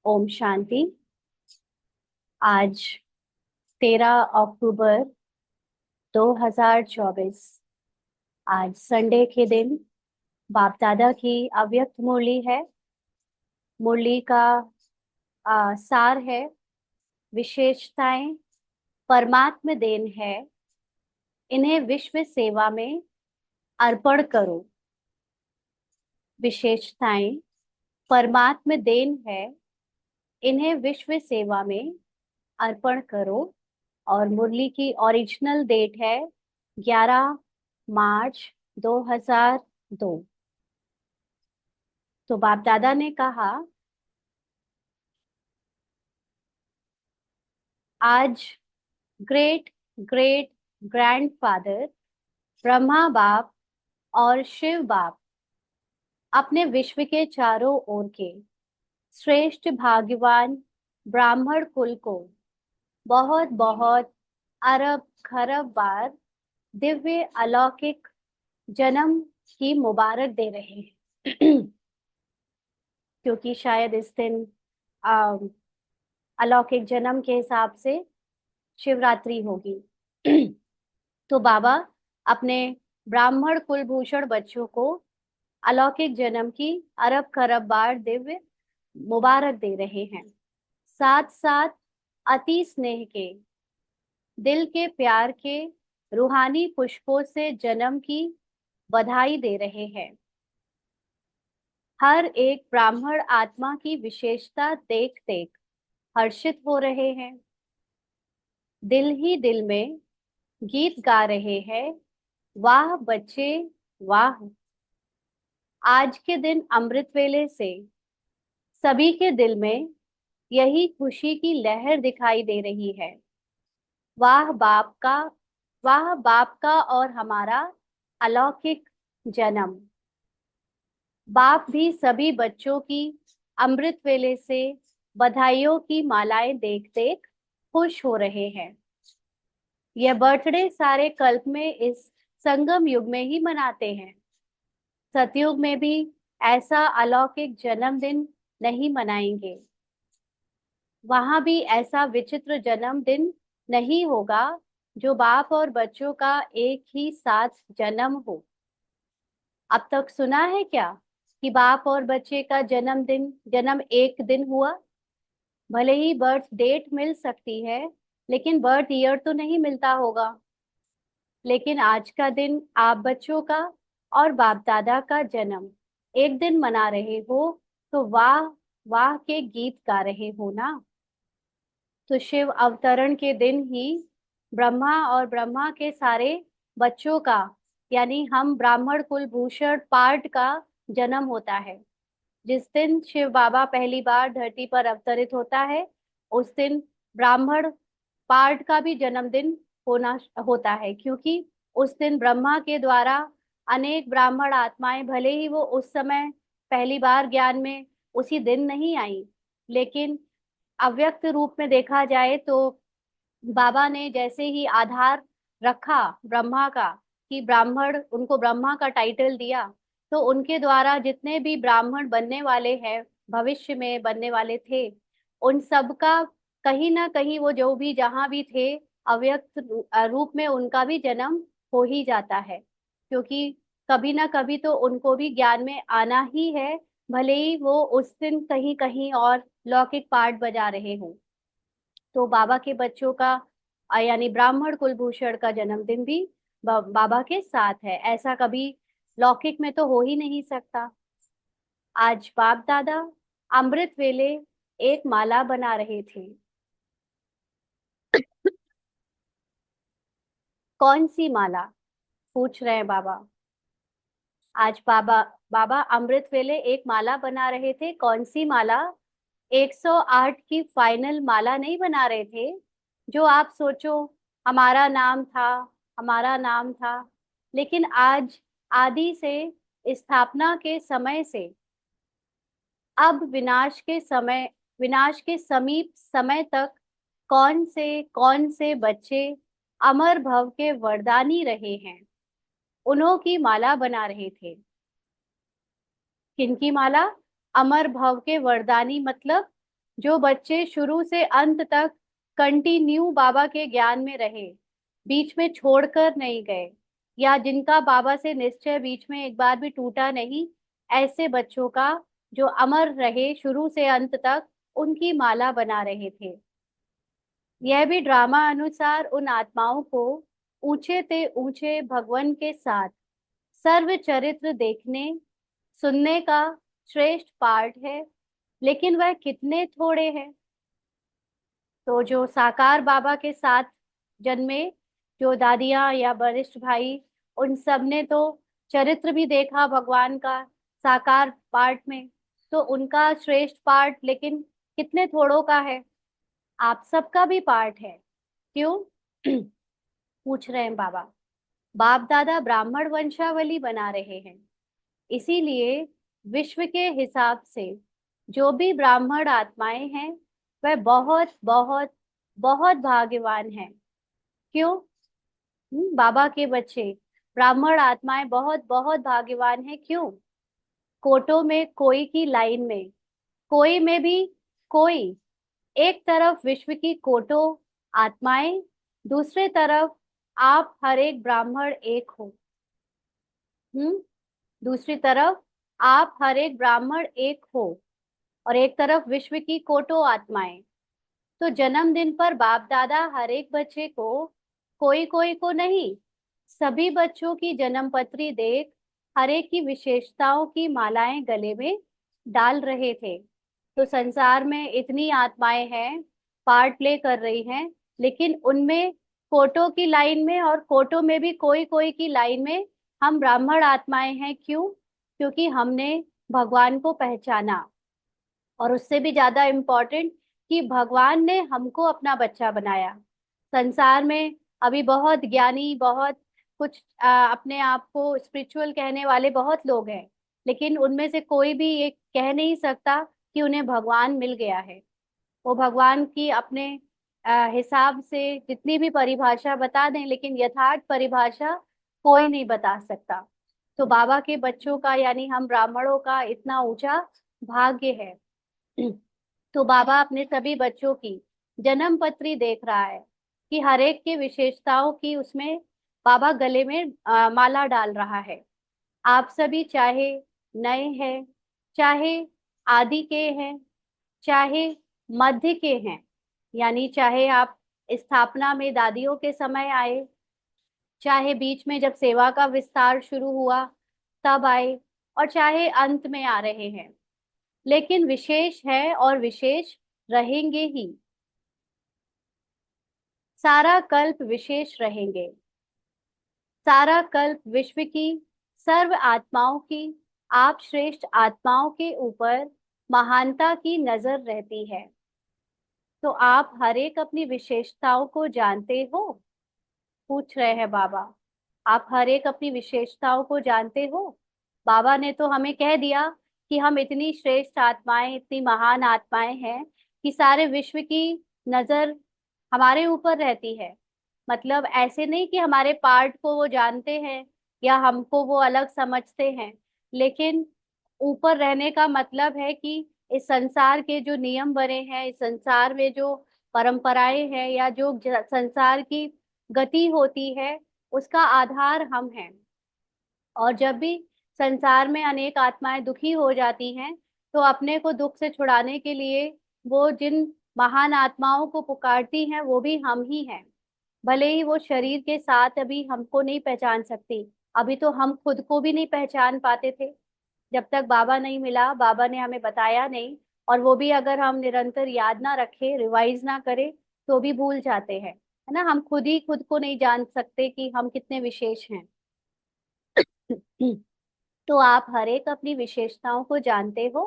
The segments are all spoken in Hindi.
ओम शांति। आज 13 अक्टूबर 2024। आज संडे के दिन बाप दादा की अव्यक्त मुरली है। मुरली का सार है, विशेषताएं परमात्म देन है, इन्हें विश्व सेवा में अर्पण करो। विशेषताएं परमात्म देन है, इन्हें विश्व सेवा में अर्पण करो। और मुरली की ओरिजिनल डेट है 11 मार्च 2002। तो बाप दादा ने कहा, आज ग्रेट ग्रेट ग्रैंडफादर ब्रह्मा बाप और शिव बाप अपने विश्व के चारों ओर के श्रेष्ठ भाग्यवान ब्राह्मण कुल को बहुत बहुत अरब खरब बार दिव्य अलौकिक जन्म की मुबारक दे रहे हैं। क्योंकि शायद इस दिन अलौकिक जन्म के हिसाब से शिवरात्रि होगी। तो बाबा अपने ब्राह्मण कुलभूषण बच्चों को अलौकिक जन्म की अरब खरब बार दिव्य मुबारक दे रहे हैं। साथ साथ अति स्नेह के, दिल के प्यार के रूहानी पुष्पों से जन्म की बधाई दे रहे हैं। हर एक ब्राह्मण आत्मा की विशेषता देख देख हर्षित हो रहे हैं। दिल ही दिल में गीत गा रहे हैं, वाह बच्चे वाह। आज के दिन अमृत वेले से सभी के दिल में यही खुशी की लहर दिखाई दे रही है। वाह बाप का, वाह बाप का और हमारा अलौकिक जन्म। बाप भी सभी बच्चों की अमृत वेले से बधाइयों की मालाएं देख देख खुश हो रहे हैं। यह बर्थडे सारे कल्प में इस संगम युग में ही मनाते हैं। सतयुग में भी ऐसा अलौकिक जन्मदिन नहीं मनाएंगे। वहां भी ऐसा विचित्र जन्मदिन नहीं होगा जो बाप और बच्चों का एक ही साथ जन्म हो। अब तक सुना है क्या कि बाप और बच्चे का जन्म एक दिन हुआ? भले ही बर्थ डेट मिल सकती है, लेकिन बर्थ ईयर तो नहीं मिलता होगा। लेकिन आज का दिन आप बच्चों का और बाप दादा का जन्म एक दिन मना रहे हो, तो वाह वाह के गीत गा रहे हो ना। तो शिव अवतरण के दिन ही ब्रह्मा और ब्रह्मा के सारे बच्चों का, यानी हम ब्राह्मण कुलभूषण पार्ट का जन्म होता है। जिस दिन शिव बाबा पहली बार धरती पर अवतरित होता है, उस दिन ब्राह्मण पार्ट का भी जन्मदिन होना होता है। क्योंकि उस दिन ब्रह्मा के द्वारा अनेक ब्राह्मण आत्माएं, भले ही वो उस समय पहली बार ज्ञान में उसी दिन नहीं आई, लेकिन अव्यक्त रूप में देखा जाए तो बाबा ने जैसे ही आधार रखा ब्रह्मा का, कि ब्राह्मण, उनको ब्रह्मा का टाइटल दिया, तो उनके द्वारा जितने भी ब्राह्मण बनने वाले हैं, भविष्य में बनने वाले थे, उन सब का कहीं ना कहीं वो जो भी जहां भी थे, अव्यक्त रूप में उनका भी जन्म हो ही जाता है। क्योंकि कभी ना कभी तो उनको भी ज्ञान में आना ही है, भले ही वो उस दिन कहीं कहीं और लौकिक पाठ बजा रहे हों। तो बाबा के बच्चों का यानी ब्राह्मण कुलभूषण का जन्मदिन भी बाबा के साथ है। ऐसा कभी लौकिक में तो हो ही नहीं सकता। आज बाप दादा अमृत वेले एक माला बना रहे थे। कौन सी माला, पूछ रहे हैं बाबा। आज बाबा बाबा अमृत वेले एक माला बना रहे थे। कौन सी माला? 108 की फाइनल माला नहीं बना रहे थे। जो आप सोचो, हमारा नाम था, हमारा नाम था, लेकिन आज आदि से, स्थापना के समय से अब विनाश के समीप समय तक कौन से बच्चे अमर भव के वरदानी रहे हैं, उन्हों की माला बना रहे थे। किनकी माला? अमर भव के वरदानी, मतलब जो बच्चे शुरू से अंत तक कंटिन्यू बाबा के ज्ञान में रहे, बीच में छोड़कर नहीं गए, या जिनका बाबा से निश्चय बीच में एक बार भी टूटा नहीं, ऐसे बच्चों का जो अमर रहे शुरू से अंत तक, उनकी माला बना रहे थे। यह भी ड्रामा अनुसार उन आत्माओं को ऊंचे ते ऊंचे भगवान के साथ सर्व चरित्र देखने सुनने का श्रेष्ठ पाठ है, लेकिन वह कितने थोड़े हैं। तो जो साकार बाबा के साथ जन्मे, जो दादियाँ या वरिष्ठ भाई, उन सब ने तो चरित्र भी देखा भगवान का साकार पार्ट में, तो उनका श्रेष्ठ पार्ट लेकिन कितने थोड़ों का है। आप सबका भी पार्ट है। क्यों? पूछ रहे हैं बाबा। बाप दादा ब्राह्मण वंशावली बना रहे हैं, इसीलिए विश्व के हिसाब से जो भी ब्राह्मण आत्माएं हैं वह बहुत बहुत बहुत भाग्यवान हैं। क्यों? बाबा के बच्चे ब्राह्मण आत्माएं बहुत बहुत भाग्यवान हैं। क्यों? कोटों में कोई की लाइन में, कोई में भी कोई, एक तरफ विश्व की कोटों आत्माएं, दूसरे तरफ आप हर एक ब्राह्मण एक हो। हम्म दूसरी तरफ आप हर एक ब्राह्मण एक हो, और एक तरफ विश्व की कोटों आत्माएं। तो जन्मदिन पर बाप दादा हर एक बच्चे को, कोई कोई को नहीं, सभी बच्चों की जन्म पत्री देख हर एक की विशेषताओं की मालाएं गले में डाल रहे थे। तो संसार में इतनी आत्माएं हैं, पार्ट प्ले कर रही हैं, लेकिन उनमें कोटों की लाइन में और कोटों में भी कोई कोई की लाइन में हम ब्राह्मण आत्माएं हैं। क्यों? क्योंकि हमने भगवान को पहचाना, और उससे भी ज्यादा इम्पोर्टेंट कि भगवान ने हमको अपना बच्चा बनाया। संसार में अभी बहुत ज्ञानी, बहुत कुछ अपने आप को स्पिरिचुअल कहने वाले बहुत लोग हैं, लेकिन उनमें से कोई भी ये कह नहीं सकता कि उन्हें भगवान मिल गया है। वो भगवान की अपने हिसाब से जितनी भी परिभाषा बता दें, लेकिन यथार्थ परिभाषा कोई नहीं बता सकता। तो बाबा के बच्चों का यानी हम ब्राह्मणों का इतना ऊंचा भाग्य है। तो बाबा अपने सभी बच्चों की जन्म पत्री देख रहा है कि हर एक की विशेषताओं की उसमें बाबा गले में माला डाल रहा है। आप सभी चाहे नए हैं, चाहे आदि के हैं, चाहे मध्य के हैं, यानी चाहे आप स्थापना में दादियों के समय आए, चाहे बीच में जब सेवा का विस्तार शुरू हुआ तब आए, और चाहे अंत में आ रहे हैं, लेकिन विशेष है और विशेष रहेंगे ही। सारा कल्प विशेष रहेंगे। सारा कल्प विश्व की सर्व आत्माओं की, आप श्रेष्ठ आत्माओं के ऊपर महानता की नजर रहती है। तो आप हर एक अपनी विशेषताओं को जानते हो? पूछ रहे हैं बाबा। आप हर एक अपनी विशेषताओं को जानते हो? बाबा ने तो हमें कह दिया कि हम इतनी श्रेष्ठ आत्माएं, इतनी महान आत्माएं हैं कि सारे विश्व की नजर हमारे ऊपर रहती है। मतलब ऐसे नहीं कि हमारे पार्ट को वो जानते हैं या हमको वो अलग समझते हैं, लेकिन ऊपर रहने का मतलब है कि इस संसार के जो नियम बने हैं, इस संसार में जो परंपराएं हैं, या जो संसार की गति होती है, उसका आधार हम हैं। और जब भी संसार में अनेक आत्माएं दुखी हो जाती हैं, तो अपने को दुख से छुड़ाने के लिए वो जिन महान आत्माओं को पुकारती हैं वो भी हम ही हैं। भले ही वो शरीर के साथ अभी हमको नहीं पहचान सकती, अभी तो हम खुद को भी नहीं पहचान पाते थे जब तक बाबा नहीं मिला, बाबा ने हमें बताया नहीं। और वो भी अगर हम निरंतर याद ना रखें, रिवाइज ना करें, तो भी भूल जाते हैं, है ना। हम खुद ही खुद को नहीं जान सकते कि हम कितने विशेष हैं। तो आप हर एक अपनी विशेषताओं को जानते हो?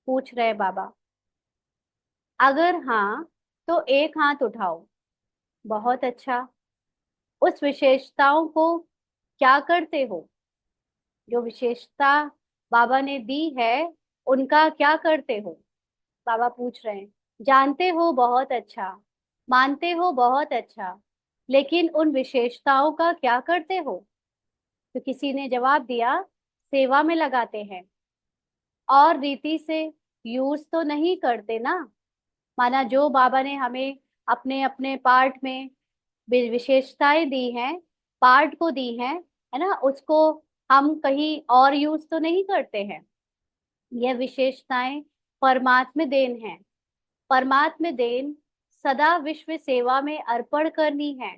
पूछ रहे बाबा। अगर हाँ तो एक हाथ उठाओ। बहुत अच्छा। उस विशेषताओं को क्या करते हो? जो विशेषता बाबा ने दी है उनका क्या करते हो? बाबा पूछ रहे हैं। जानते हो, बहुत अच्छा। मानते हो, बहुत अच्छा। लेकिन उन विशेषताओं का क्या करते हो? तो किसी ने जवाब दिया, सेवा में लगाते हैं और रीति से यूज तो नहीं करते ना। माना जो बाबा ने हमें अपने अपने पार्ट में विशेषताएं दी हैं, पार्ट को दी हैं, है ना, उसको हम कहीं और यूज तो नहीं करते हैं। यह विशेषताएं परमात्म देन है। परमात्म देन सदा विश्व सेवा में अर्पण करनी है।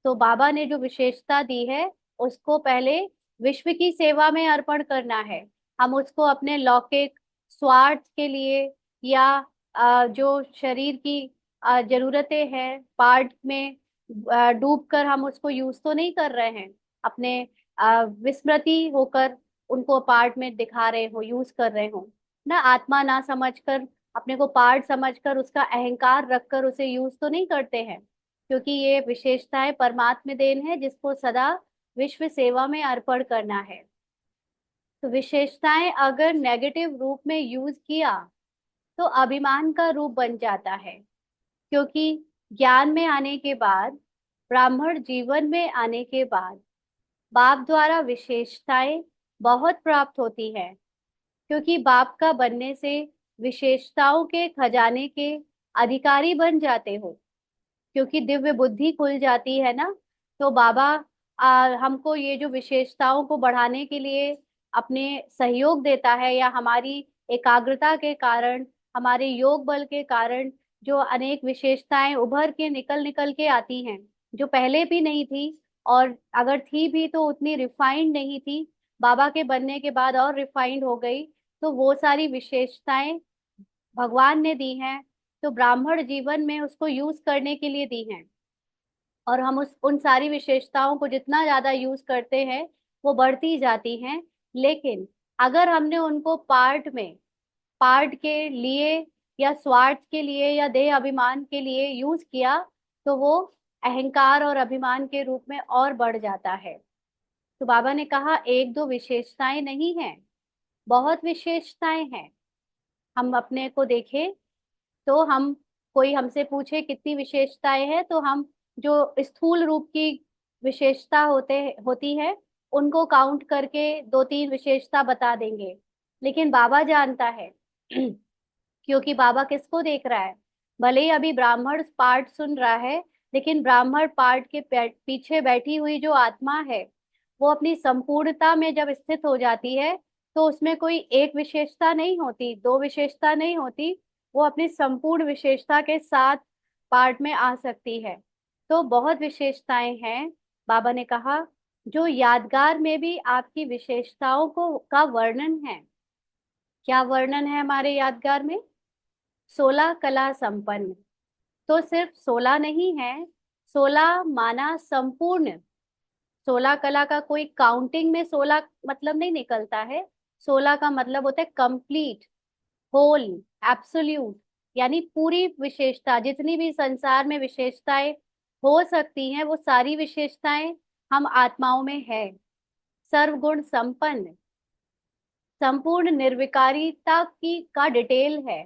तो बाबा ने जो विशेषता दी है उसको पहले विश्व की सेवा में अर्पण करना है। हम उसको अपने लौकिक स्वार्थ के लिए या जो शरीर की जरूरतें हैं पार्ट में डूब कर हम उसको यूज तो नहीं कर रहे हैं। अपने विस्मृति होकर उनको पार्ट में दिखा रहे हो, यूज कर रहे हो ना। आत्मा ना समझकर, अपने को पार्ट समझकर उसका अहंकार रखकर उसे यूज तो नहीं करते हैं। क्योंकि ये विशेषताएं परमात्म देन है जिसको सदा विश्व सेवा में अर्पण करना है। तो विशेषताएं अगर नेगेटिव रूप में यूज किया तो अभिमान का रूप बन जाता है। क्योंकि ज्ञान में आने के बाद, ब्राह्मण जीवन में आने के बाद बाप द्वारा विशेषताएं बहुत प्राप्त होती है। क्योंकि बाप का बनने से विशेषताओं के खजाने के अधिकारी बन जाते हो। क्योंकि दिव्य बुद्धि खुल जाती है ना। तो बाबा हमको ये जो विशेषताओं को बढ़ाने के लिए अपने सहयोग देता है, या हमारी एकाग्रता के कारण, हमारे योग बल के कारण जो अनेक विशेषताएं उभर के निकल निकल के आती हैं, जो पहले भी नहीं थी, और अगर थी भी तो उतनी रिफाइंड नहीं थी, बाबा के बनने के बाद और रिफाइंड हो गई। तो वो सारी विशेषताएं भगवान ने दी हैं, तो ब्राह्मण जीवन में उसको यूज करने के लिए दी हैं। और हम उस उन सारी विशेषताओं को जितना ज्यादा यूज करते हैं वो बढ़ती जाती हैं। लेकिन अगर हमने उनको पार्ट में, पार्ट के लिए या स्वार्थ के लिए या देह अभिमान के लिए यूज किया तो वो अहंकार और अभिमान के रूप में और बढ़ जाता है। तो बाबा ने कहा एक दो विशेषताएं नहीं है, बहुत विशेषताएं हैं। हम अपने को देखें तो हम, कोई हमसे पूछे कितनी विशेषताएं हैं, तो हम जो स्थूल रूप की विशेषता होती है उनको काउंट करके दो तीन विशेषता बता देंगे। लेकिन बाबा जानता है क्योंकि बाबा किसको देख रहा है। भले ही अभी ब्राह्मण पाठ सुन रहा है, लेकिन ब्राह्मण पाठ के पीछे बैठी हुई जो आत्मा है वो अपनी संपूर्णता में जब स्थित हो जाती है तो उसमें कोई एक विशेषता नहीं होती, दो विशेषता नहीं होती, वो अपनी संपूर्ण विशेषता के साथ पार्ट में आ सकती है। तो बहुत विशेषताएं हैं। बाबा ने कहा जो यादगार में भी आपकी विशेषताओं को का वर्णन है। क्या वर्णन है हमारे यादगार में? 16 कला संपन्न। तो सिर्फ 16 नहीं है, 16 माना संपूर्ण। 16 कला का कोई काउंटिंग में 16 मतलब नहीं निकलता है। 16 का मतलब होता है कंप्लीट, होल, एब्सोल्यूट। यानी पूरी विशेषता, जितनी भी संसार में विशेषताएं हो सकती हैं वो सारी विशेषताएं हम आत्माओं में है। सर्वगुण संपन्न, संपूर्ण निर्विकारिता की का डिटेल है।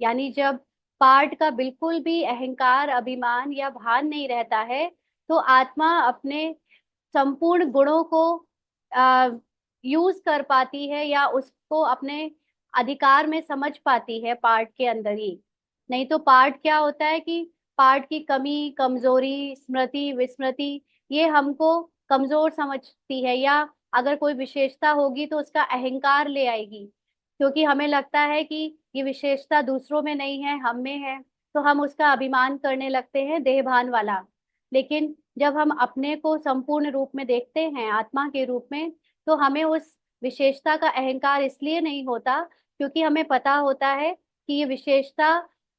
यानी जब पार्ट का बिल्कुल भी अहंकार, अभिमान या भान नहीं रहता है तो आत्मा अपने संपूर्ण गुणों को यूज कर पाती है या उसको अपने अधिकार में समझ पाती है पार्ट के अंदर ही। नहीं तो पार्ट क्या होता है कि पार्ट की कमी, कमजोरी, स्मृति, विस्मृति, ये हमको कमजोर समझती है, या अगर कोई विशेषता होगी तो उसका अहंकार ले आएगी। क्योंकि हमें लगता है कि ये विशेषता दूसरों में नहीं है, हम में है, तो हम उसका अभिमान करने लगते हैं, देहभान वाला। लेकिन जब हम अपने को संपूर्ण रूप में देखते हैं, आत्मा के रूप में, तो हमें उस विशेषता का अहंकार इसलिए नहीं होता क्योंकि हमें पता होता है कि ये विशेषता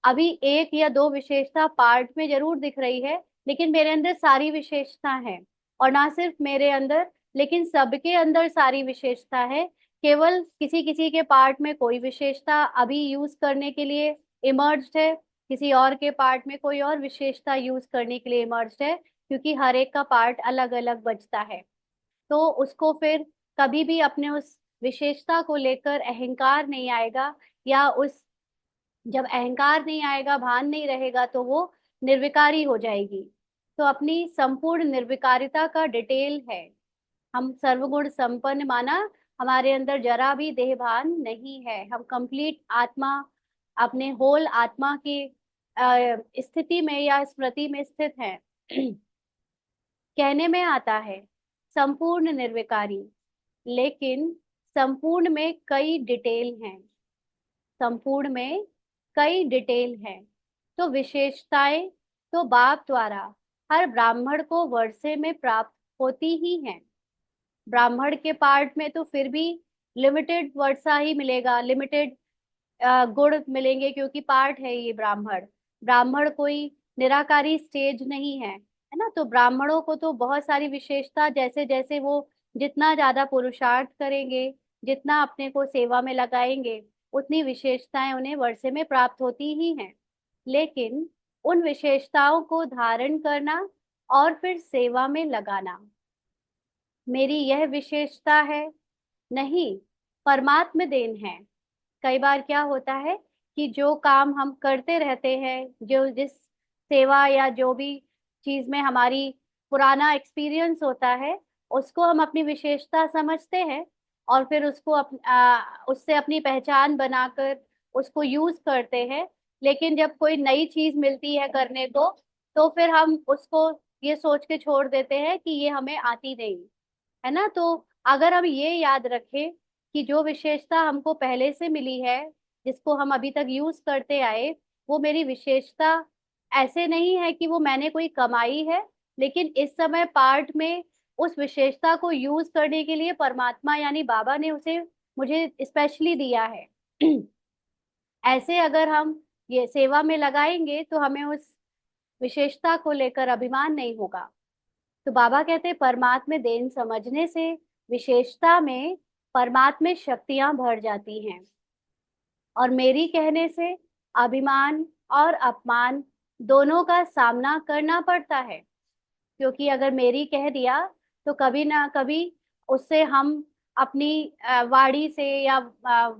अभी एक या दो विशेषता पार्ट में जरूर दिख रही है, लेकिन मेरे अंदर सारी विशेषता है। और ना सिर्फ मेरे अंदर, लेकिन सबके अंदर सारी विशेषता है। केवल किसी किसी के पार्ट में कोई विशेषता अभी यूज करने के लिए इमर्ज्ड है, किसी और के पार्ट में कोई और विशेषता यूज करने के लिए इमर्ज्ड है। क्योंकि हर एक का पार्ट अलग अलग बचता है। तो उसको फिर कभी भी अपने उस विशेषता को लेकर अहंकार नहीं आएगा, या उस, जब अहंकार नहीं आएगा, भान नहीं रहेगा, तो वो निर्विकारी हो जाएगी। तो अपनी संपूर्ण निर्विकारिता का डिटेल है। हम सर्वगुण संपन्न माना हमारे अंदर जरा भी देहभान नहीं है। हम कंप्लीट आत्मा, अपने होल आत्मा की स्थिति में या स्मृति में स्थित हैं। कहने में आता है संपूर्ण निर्विकारी, लेकिन संपूर्ण में कई डिटेल हैं। संपूर्ण में कई डिटेल हैं। तो विशेषताएं तो बाप द्वारा हर ब्राह्मण को वर्षे में प्राप्त होती ही हैं। ब्राह्मण के पार्ट में तो फिर भी लिमिटेड वर्षा ही मिलेगा, लिमिटेड गुण मिलेंगे, क्योंकि पार्ट है ये ब्राह्मण। ब्राह्मण कोई निराकारी स्टेज नहीं है ना। तो ब्राह्मणों को तो बहुत सारी विशेषता, जैसे जैसे वो जितना ज्यादा पुरुषार्थ करेंगे, जितना अपने को सेवा में लगाएंगे, उतनी विशेषताएं उन्हें वर्षे में प्राप्त होती ही हैं। लेकिन उन विशेषताओं को धारण करना और फिर सेवा में लगाना मेरी यह विशेषता है नहीं, परमात्म देन है। कई बार क्या होता है कि जो काम हम करते रहते हैं, जो जिस सेवा या जो भी चीज में हमारी पुराना एक्सपीरियंस होता है, उसको हम अपनी विशेषता समझते हैं और फिर उसको उससे अपनी पहचान बनाकर उसको यूज करते हैं। लेकिन जब कोई नई चीज मिलती है करने को, तो फिर हम उसको ये सोच के छोड़ देते हैं कि ये हमें आती नहीं है ना। तो अगर हम ये याद रखें कि जो विशेषता हमको पहले से मिली है, जिसको हम अभी तक यूज करते आए, वो मेरी विशेषता ऐसे नहीं है कि वो मैंने कोई कमाई है, लेकिन इस समय पार्ट में उस विशेषता को यूज करने के लिए परमात्मा यानी बाबा ने उसे मुझे स्पेशली दिया है। ऐसे अगर हम ये सेवा में लगाएंगे तो हमें उस विशेषता को लेकर अभिमान नहीं होगा। तो बाबा कहते हैं परमात्म देन समझने से विशेषता में परमात्म शक्तियां भर जाती हैं, और मेरी कहने से अभिमान और अपमान दोनों का सामना करना पड़ता है। क्योंकि अगर मेरी कह दिया तो कभी ना कभी उससे हम अपनी वाणी से या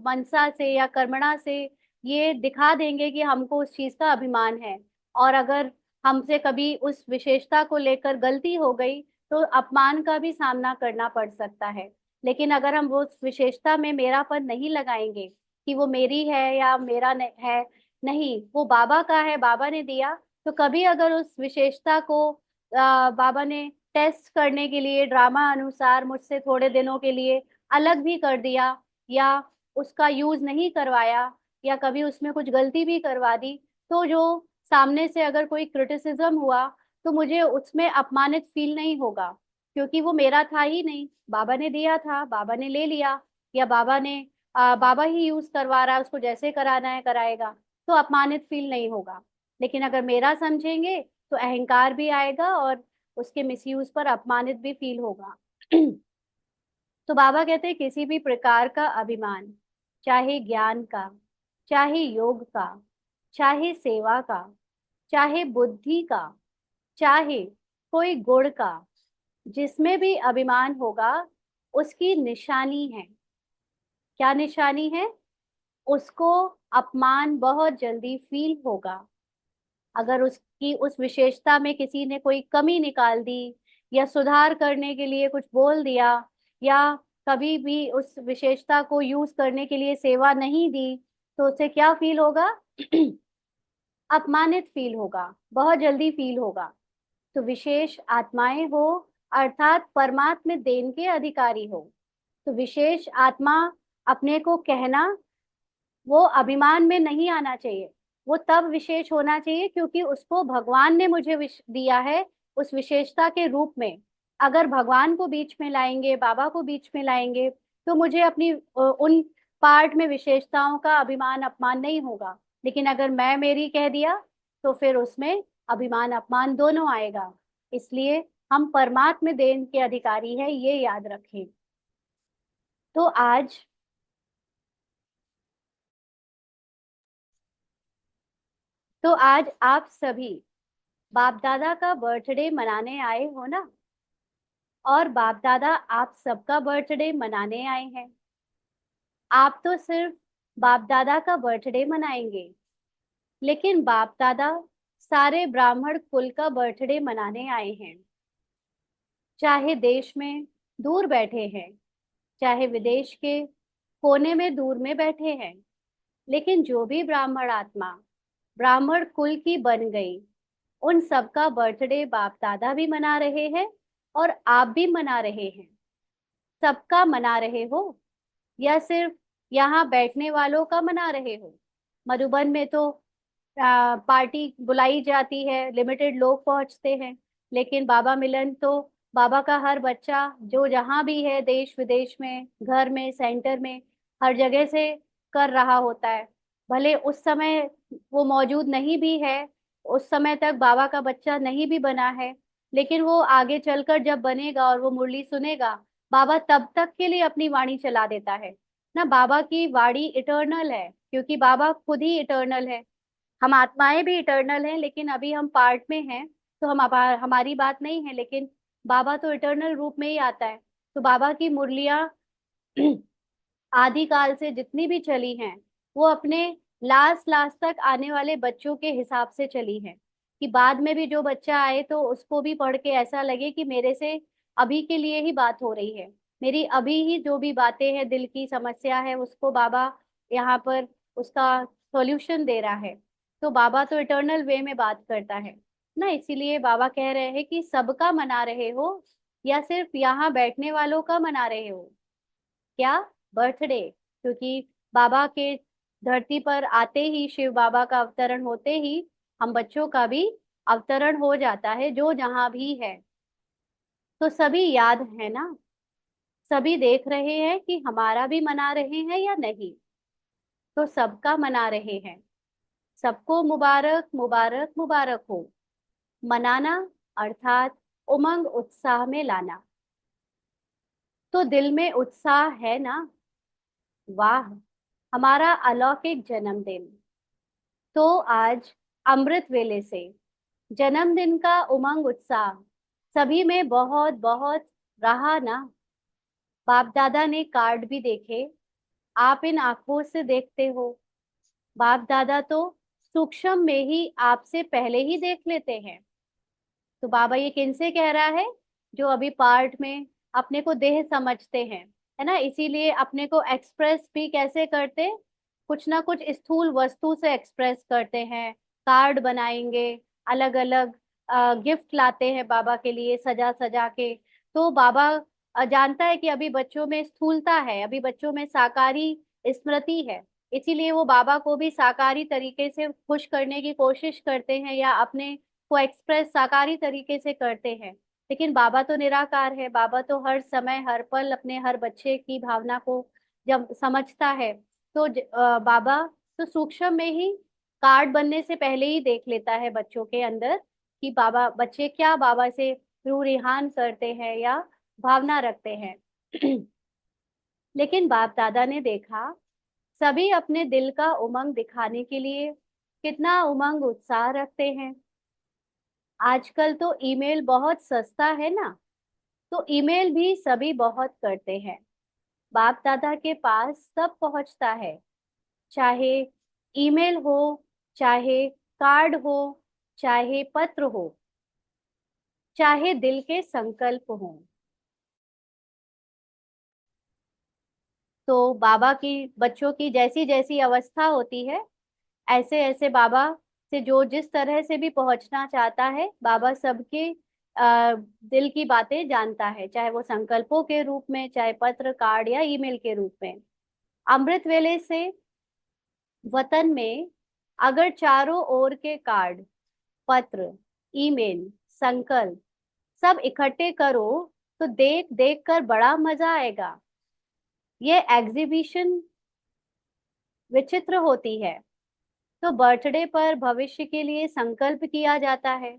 मनसा से या कर्मणा से ये दिखा देंगे कि हमको उस चीज का अभिमान है। और अगर हमसे कभी उस विशेषता को लेकर गलती हो गई तो अपमान का भी सामना करना पड़ सकता है। लेकिन अगर हम वो उस विशेषता में मेरापन नहीं लगाएंगे कि वो मेरी है या मेरा है, नहीं, वो बाबा का है, बाबा ने दिया, तो कभी अगर उस विशेषता को बाबा ने टेस्ट करने के लिए ड्रामा अनुसार मुझसे थोड़े दिनों के लिए अलग भी कर दिया, या उसका यूज नहीं करवाया, या कभी उसमें कुछ गलती भी करवा दी, तो जो सामने से अगर कोई क्रिटिसिज्म हुआ तो मुझे उसमें अपमानित फील नहीं होगा, क्योंकि वो मेरा था ही नहीं, बाबा ने दिया था, बाबा ने ले लिया, या बाबा ही यूज करवा रहा है, उसको जैसे कराना है कराएगा, तो अपमानित फील नहीं होगा। लेकिन अगर मेरा समझेंगे तो अहंकार भी आएगा और उसके मिसयूज पर अपमानित भी फील होगा। तो बाबा कहते हैं किसी भी प्रकार का अभिमान, चाहे ज्ञान का, चाहे योग का, चाहे सेवा का, चाहे बुद्धि का, चाहे कोई गुण का, जिसमें भी अभिमान होगा उसकी निशानी है। क्या निशानी है? उसको अपमान बहुत जल्दी फील होगा। अगर उसकी उस विशेषता में किसी ने कोई कमी निकाल दी, या सुधार करने के लिए कुछ बोल दिया, या कभी भी उस विशेषता को यूज करने के लिए सेवा नहीं दी, तो उसे क्या फील होगा? अपमानित फील होगा, बहुत जल्दी फील होगा। तो विशेष आत्माएं हो, अर्थात परमात्म देन के अधिकारी हो, तो विशेष आत्मा अपने को कहना, वो अभिमान में नहीं आना चाहिए। वो तब विशेष होना चाहिए क्योंकि उसको भगवान ने मुझे दिया है उस विशेषता के रूप में। अगर भगवान को बीच में लाएंगे, बाबा को बीच में लाएंगे, तो मुझे अपनी उन पार्ट में विशेषताओं का अभिमान अपमान नहीं होगा। लेकिन अगर मैं मेरी कह दिया तो फिर उसमें अभिमान अपमान दोनों आएगा। इसलिए हम परमात्म देन के अधिकारी हैं, ये याद रखें। तो आज आप सभी बाप दादा का बर्थडे मनाने आए हो ना। और बाप दादा आप सबका बर्थडे मनाने आए हैं। आप तो सिर्फ बाप दादा का बर्थडे मनाएंगे, लेकिन बाप दादा सारे ब्राह्मण कुल का बर्थडे मनाने आए हैं। चाहे देश में दूर बैठे हैं, चाहे विदेश के कोने में दूर में बैठे हैं, लेकिन जो भी ब्राह्मण आत्मा ब्राह्मण कुल की बन गई, उन सबका बर्थडे बाप दादा भी मना रहे हैं और आप भी मना रहे हैं। सबका मना रहे हो या सिर्फ यहाँ बैठने वालों का मना रहे हो? मधुबन में तो पार्टी बुलाई जाती है, लिमिटेड लोग पहुंचते हैं, लेकिन बाबा मिलन तो बाबा का हर बच्चा जो जहां भी है, देश विदेश में, घर में, सेंटर में, हर जगह से कर रहा होता है। भले उस समय वो मौजूद नहीं भी है, उस समय तक बाबा का बच्चा नहीं भी बना है, लेकिन वो आगे चलकर जब बनेगा और वो मुरली सुनेगा, बाबा तब तक के लिए अपनी वाणी चला देता है ना। बाबा की वाणी इटर्नल है, क्योंकि बाबा खुद ही इटर्नल है। हम आत्माएं भी इटर्नल हैं, लेकिन अभी हम पार्ट में हैं, तो हमारी बात नहीं है, लेकिन बाबा तो इटर्नल रूप में ही आता है। तो बाबा की मुरलियां आदिकाल से जितनी भी चली हैं, वो अपने लास्ट लास्ट तक आने वाले बच्चों के हिसाब से चली हैं, कि बाद में भी जो बच्चा आए तो उसको भी पढ़ के ऐसा लगे कि मेरे से अभी के लिए ही बात हो रही है, मेरी अभी ही जो भी बातें हैं, दिल की समस्या है, उसको बाबा यहाँ पर उसका सॉल्यूशन दे रहा है। तो बाबा तो इटर्नल वे में बात करता है ना। इसीलिए बाबा कह रहे हैं कि सबका मना रहे हो या सिर्फ यहाँ बैठने वालों का मना रहे हो? क्या? बर्थडे। क्योंकि बाबा के धरती पर आते ही, शिव बाबा का अवतरण होते ही, हम बच्चों का भी अवतरण हो जाता है, जो जहां भी है। तो सभी याद है ना? सभी देख रहे हैं कि हमारा भी मना रहे हैं या नहीं। तो सबका मना रहे हैं। सबको मुबारक मुबारक मुबारक हो। मनाना अर्थात उमंग उत्साह में लाना। तो दिल में उत्साह है ना? वाह, हमारा अलौकिक जन्मदिन। तो आज अमृत वेले से जन्मदिन का उमंग उत्साह सभी में बहुत बहुत रहा ना। बाप दादा ने कार्ड भी देखे, आप इन आंखों से देखते हो। बाप दादा तो सूक्ष्म में ही आपसे पहले ही देख लेते हैं। तो बाबा ये किनसे कह रहा है? जो अभी पार्ट में अपने को देह समझते हैं, है ना। इसीलिए अपने को एक्सप्रेस भी कैसे करते? कुछ ना कुछ स्थूल वस्तु से एक्सप्रेस करते हैं। कार्ड बनाएंगे, अलग अलग गिफ्ट लाते हैं बाबा के लिए सजा सजा के। तो बाबा जानता है कि अभी बच्चों में स्थूलता है, अभी बच्चों में साकारी स्मृति है। इसीलिए वो बाबा को भी साकारी तरीके से खुश करने की कोशिश करते हैं, या अपने को एक्सप्रेस साकारी तरीके से करते हैं। लेकिन बाबा तो निराकार है, बाबा तो हर समय हर पल अपने हर बच्चे की भावना को जब समझता है, तो बाबा तो सूक्ष्म में ही कार्ड बनने से पहले ही देख लेता है बच्चों के अंदर, कि बाबा बच्चे क्या बाबा से रूरिहान करते हैं या भावना रखते हैं। लेकिन बाप दादा ने देखा सभी अपने दिल का उमंग दिखाने के लिए कितना उमंग उत्साह रखते हैं। आजकल तो ईमेल बहुत सस्ता है ना, तो ईमेल भी सभी बहुत करते हैं। बाप दादा के पास सब पहुंचता है, चाहे ईमेल हो, चाहे कार्ड हो, चाहे पत्र हो, चाहे दिल के संकल्प हो। तो बाबा की बच्चों की जैसी जैसी अवस्था होती है, ऐसे ऐसे बाबा से जो जिस तरह से भी पहुंचना चाहता है, बाबा सबके दिल की बातें जानता है, चाहे वो संकल्पों के रूप में, चाहे पत्र कार्ड या ईमेल के रूप में। अमृत वेले से वतन में अगर चारों ओर के कार्ड, पत्र, ईमेल, संकल्प सब इकट्ठे करो, तो देख देख कर बड़ा मजा आएगा। ये एग्जीबिशन विचित्र होती है। तो बर्थडे पर भविष्य के लिए संकल्प किया जाता है।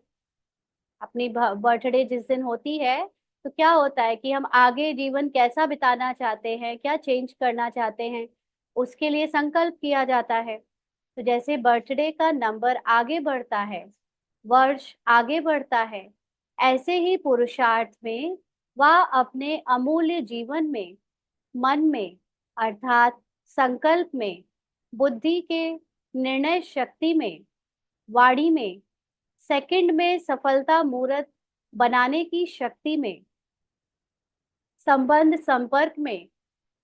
अपनी बर्थडे जिस दिन होती है, तो क्या होता है कि हम आगे जीवन कैसा बिताना चाहते हैं, क्या चेंज करना चाहते हैं, उसके लिए संकल्प किया जाता है। तो जैसे बर्थडे का नंबर आगे बढ़ता है, वर्ष आगे बढ़ता है, ऐसे ही पुरुषार्थ में वह अपने अमूल्य जीवन में, मन में अर्थात संकल्प में, बुद्धि के निर्णय शक्ति में, वाणी में, सेकंड में सफलता मूर्त बनाने की शक्ति में, संबंध संपर्क में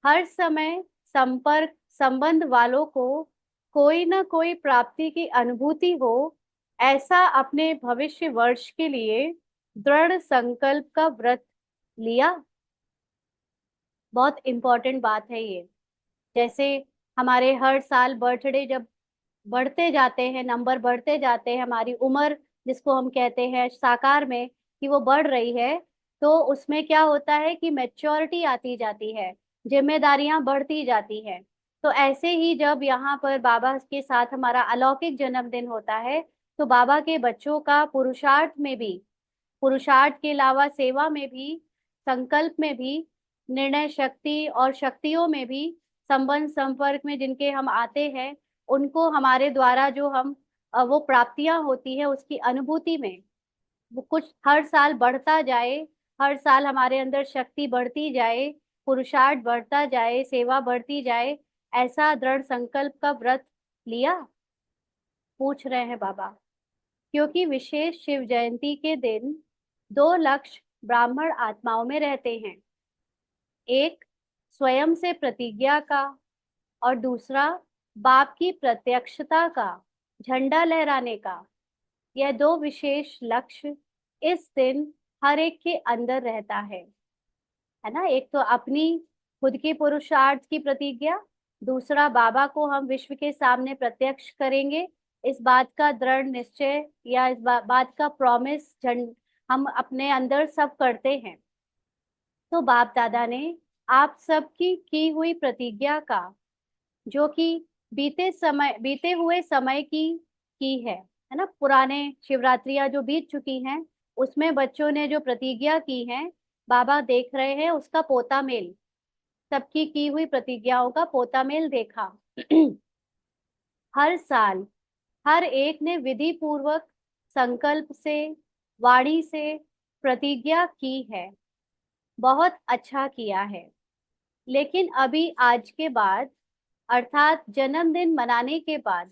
हर समय संपर्क संबंध वालों को कोई ना कोई प्राप्ति की अनुभूति हो, ऐसा अपने भविष्य वर्ष के लिए दृढ़ संकल्प का व्रत लिया। बहुत इंपॉर्टेंट बात है ये। जैसे हमारे हर साल बर्थडे जब बढ़ते जाते हैं, नंबर बढ़ते जाते हैं, हमारी उम्र जिसको हम कहते हैं साकार में कि वो बढ़ रही है, तो उसमें क्या होता है कि मैच्योरिटी आती जाती है, जिम्मेदारियां बढ़ती जाती है। तो ऐसे ही जब यहाँ पर बाबा के साथ हमारा अलौकिक जन्मदिन होता है, तो बाबा के बच्चों का पुरुषार्थ में भी, पुरुषार्थ के अलावा सेवा में भी, संकल्प में भी, निर्णय शक्ति और शक्तियों में भी, संबंध संपर्क में जिनके हम आते हैं, उनको हमारे द्वारा जो हम वो प्राप्तियां होती है उसकी अनुभूति में वो कुछ हर साल बढ़ता जाए, हर साल हमारे अंदर शक्ति बढ़ती जाए, पुरुषार्थ बढ़ता जाए, सेवा बढ़ती जाए, ऐसा दृढ़ संकल्प का व्रत लिया। पूछ रहे हैं बाबा। क्योंकि विशेष शिव जयंती के दिन दो लक्ष्य ब्राह्मण आत्माओं में रहते हैं। एक स्वयं से प्रतिज्ञा का, और दूसरा बाप की प्रत्यक्षता का झंडा लहराने का। यह दो विशेष लक्ष्य इस दिन हर एक के अंदर रहता है ना। एक तो अपनी खुद की पुरुषार्थ की प्रतिज्ञा, दूसरा बाबा को हम विश्व के सामने प्रत्यक्ष करेंगे, इस बात का दृढ़ निश्चय या इस बात का प्रॉमिस हम अपने अंदर सब करते हैं। तो बाप दादा ने आप सबकी की हुई प्रतिज्ञा का, जो कि बीते हुए समय की है ना। पुराने शिवरात्रियां जो बीत चुकी हैं, उसमें बच्चों ने जो प्रतिज्ञा की है, बाबा देख रहे हैं उसका पोता मेल, सबकी की हुई प्रतिज्ञाओं का पोता मेल देखा। हर साल हर एक ने विधि पूर्वक संकल्प से, वाणी से प्रतिज्ञा की है, बहुत अच्छा किया है। लेकिन अभी आज के बाद, अर्थात जन्मदिन मनाने के बाद,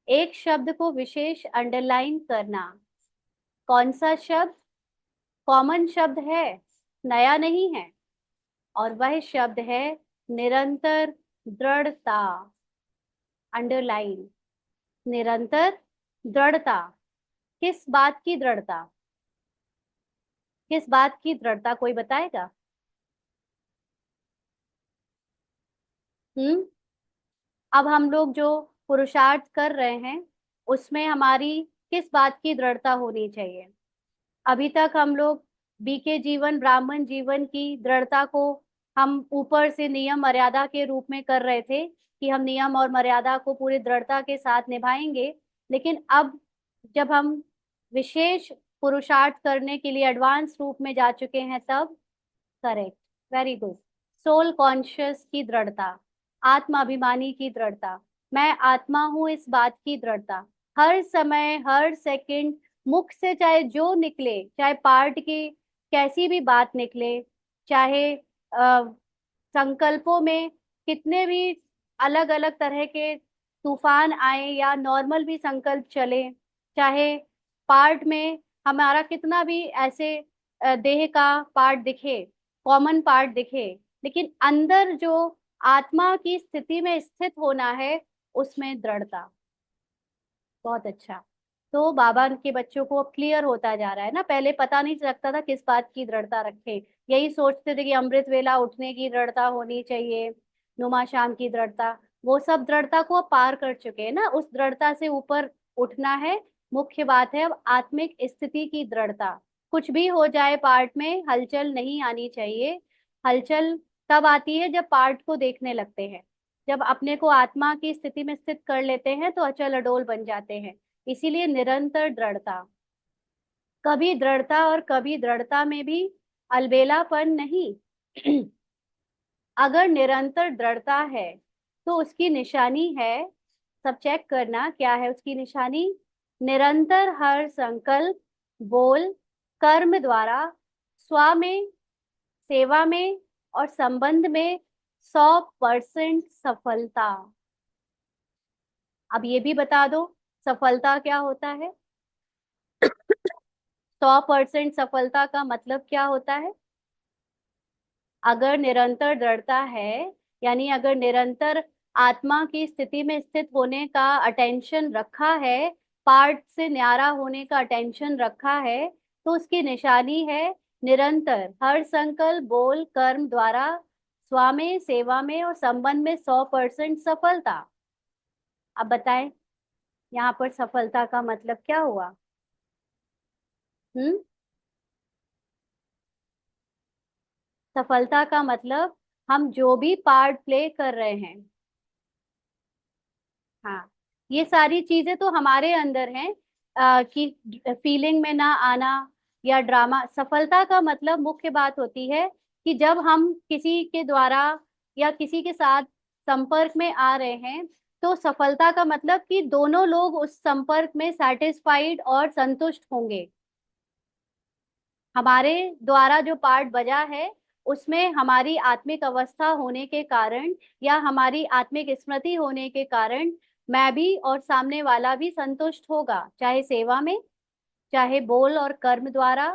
एक शब्द को विशेष अंडरलाइन करना। कौन सा शब्द? कॉमन शब्द है, नया नहीं है, और वह शब्द है निरंतर दृढ़ता। अंडरलाइन, निरंतर दृढ़ता। किस बात की दृढ़ता? किस बात की दृढ़ता, कोई बताएगा? हम्म। अब हम लोग जो पुरुषार्थ कर रहे हैं, उसमें हमारी किस बात की दृढ़ता होनी चाहिए? अभी तक हम लोग बीके जीवन, ब्राह्मण जीवन की दृढ़ता को हम ऊपर से नियम मर्यादा के रूप में कर रहे थे कि हम नियम और मर्यादा को पूरी दृढ़ता के साथ निभाएंगे। लेकिन अब जब हम विशेष पुरुषार्थ करने के लिए एडवांस रूप में जा चुके हैं, तब correct, very good. Soul conscious की दृढ़ता, आत्माभिमानी की दृढ़ता, मैं आत्मा हूं इस बात की दृढ़ता। हर समय हर सेकंड मुख से चाहे जो निकले, चाहे पार्ट की कैसी भी बात निकले, चाहे संकल्पों में कितने भी अलग अलग तरह के तूफान आए या नॉर्मल भी संकल्प चले, चाहे पार्ट में हमारा कितना भी ऐसे देह का पार्ट दिखे, कॉमन पार्ट दिखे, लेकिन अंदर जो आत्मा की स्थिति में स्थित होना है, उसमें दृढ़ता। बहुत अच्छा। तो बाबा के बच्चों को अब क्लियर होता जा रहा है ना। पहले पता नहीं लगता था किस बात की दृढ़ता रखें, यही सोचते थे कि अमृत वेला उठने की दृढ़ता होनी चाहिए, नुमा शाम की दृढ़ता। वो सब दृढ़ता को अब पार कर चुके हैं ना, उस दृढ़ता से ऊपर उठना है। मुख्य बात है अब आत्मिक स्थिति की दृढ़ता। कुछ भी हो जाए पार्ट में, हलचल नहीं आनी चाहिए। हलचल तब आती है जब पार्ट को देखने लगते हैं। जब अपने को आत्मा की स्थिति में स्थित कर लेते हैं तो अचल अडोल बन जाते हैं। इसीलिए निरंतर दृढ़ता, कभी दृढ़ता और कभी दृढ़ता में भी अलबेलापन नहीं। अगर निरंतर दृढ़ता है तो उसकी निशानी है, सब चेक करना क्या है उसकी निशानी। निरंतर हर संकल्प, बोल, कर्म द्वारा स्व में, सेवा में और संबंध में 100% सफलता। अब ये भी बता दो, सफलता क्या होता है? 100% सफलता का मतलब क्या होता है? अगर निरंतर दृढ़ता है, यानी अगर निरंतर आत्मा की स्थिति में स्थित होने का अटेंशन रखा है, पार्ट से न्यारा होने का अटेंशन रखा है, तो उसकी निशानी है निरंतर हर संकल्प बोल कर्म द्वारा स्वामी सेवा में और संबंध में 100% सफलता। अब बताएं यहाँ पर सफलता का मतलब क्या हुआ? हम्म सफलता का मतलब हम जो भी पार्ट प्ले कर रहे हैं, हाँ, ये सारी चीजें तो हमारे अंदर हैं, कि फीलिंग में ना आना या ड्रामा। सफलता का मतलब मुख्य बात होती है कि जब हम किसी के द्वारा या किसी के साथ संपर्क में आ रहे हैं, तो सफलता का मतलब कि दोनों लोग उस संपर्क में सेटिस्फाइड और संतुष्ट होंगे। हमारे द्वारा जो पार्ट बजा है उसमें हमारी आत्मिक अवस्था होने के कारण या हमारी आत्मिक स्मृति होने के कारण मैं भी और सामने वाला भी संतुष्ट होगा, चाहे सेवा में, चाहे बोल और कर्म द्वारा,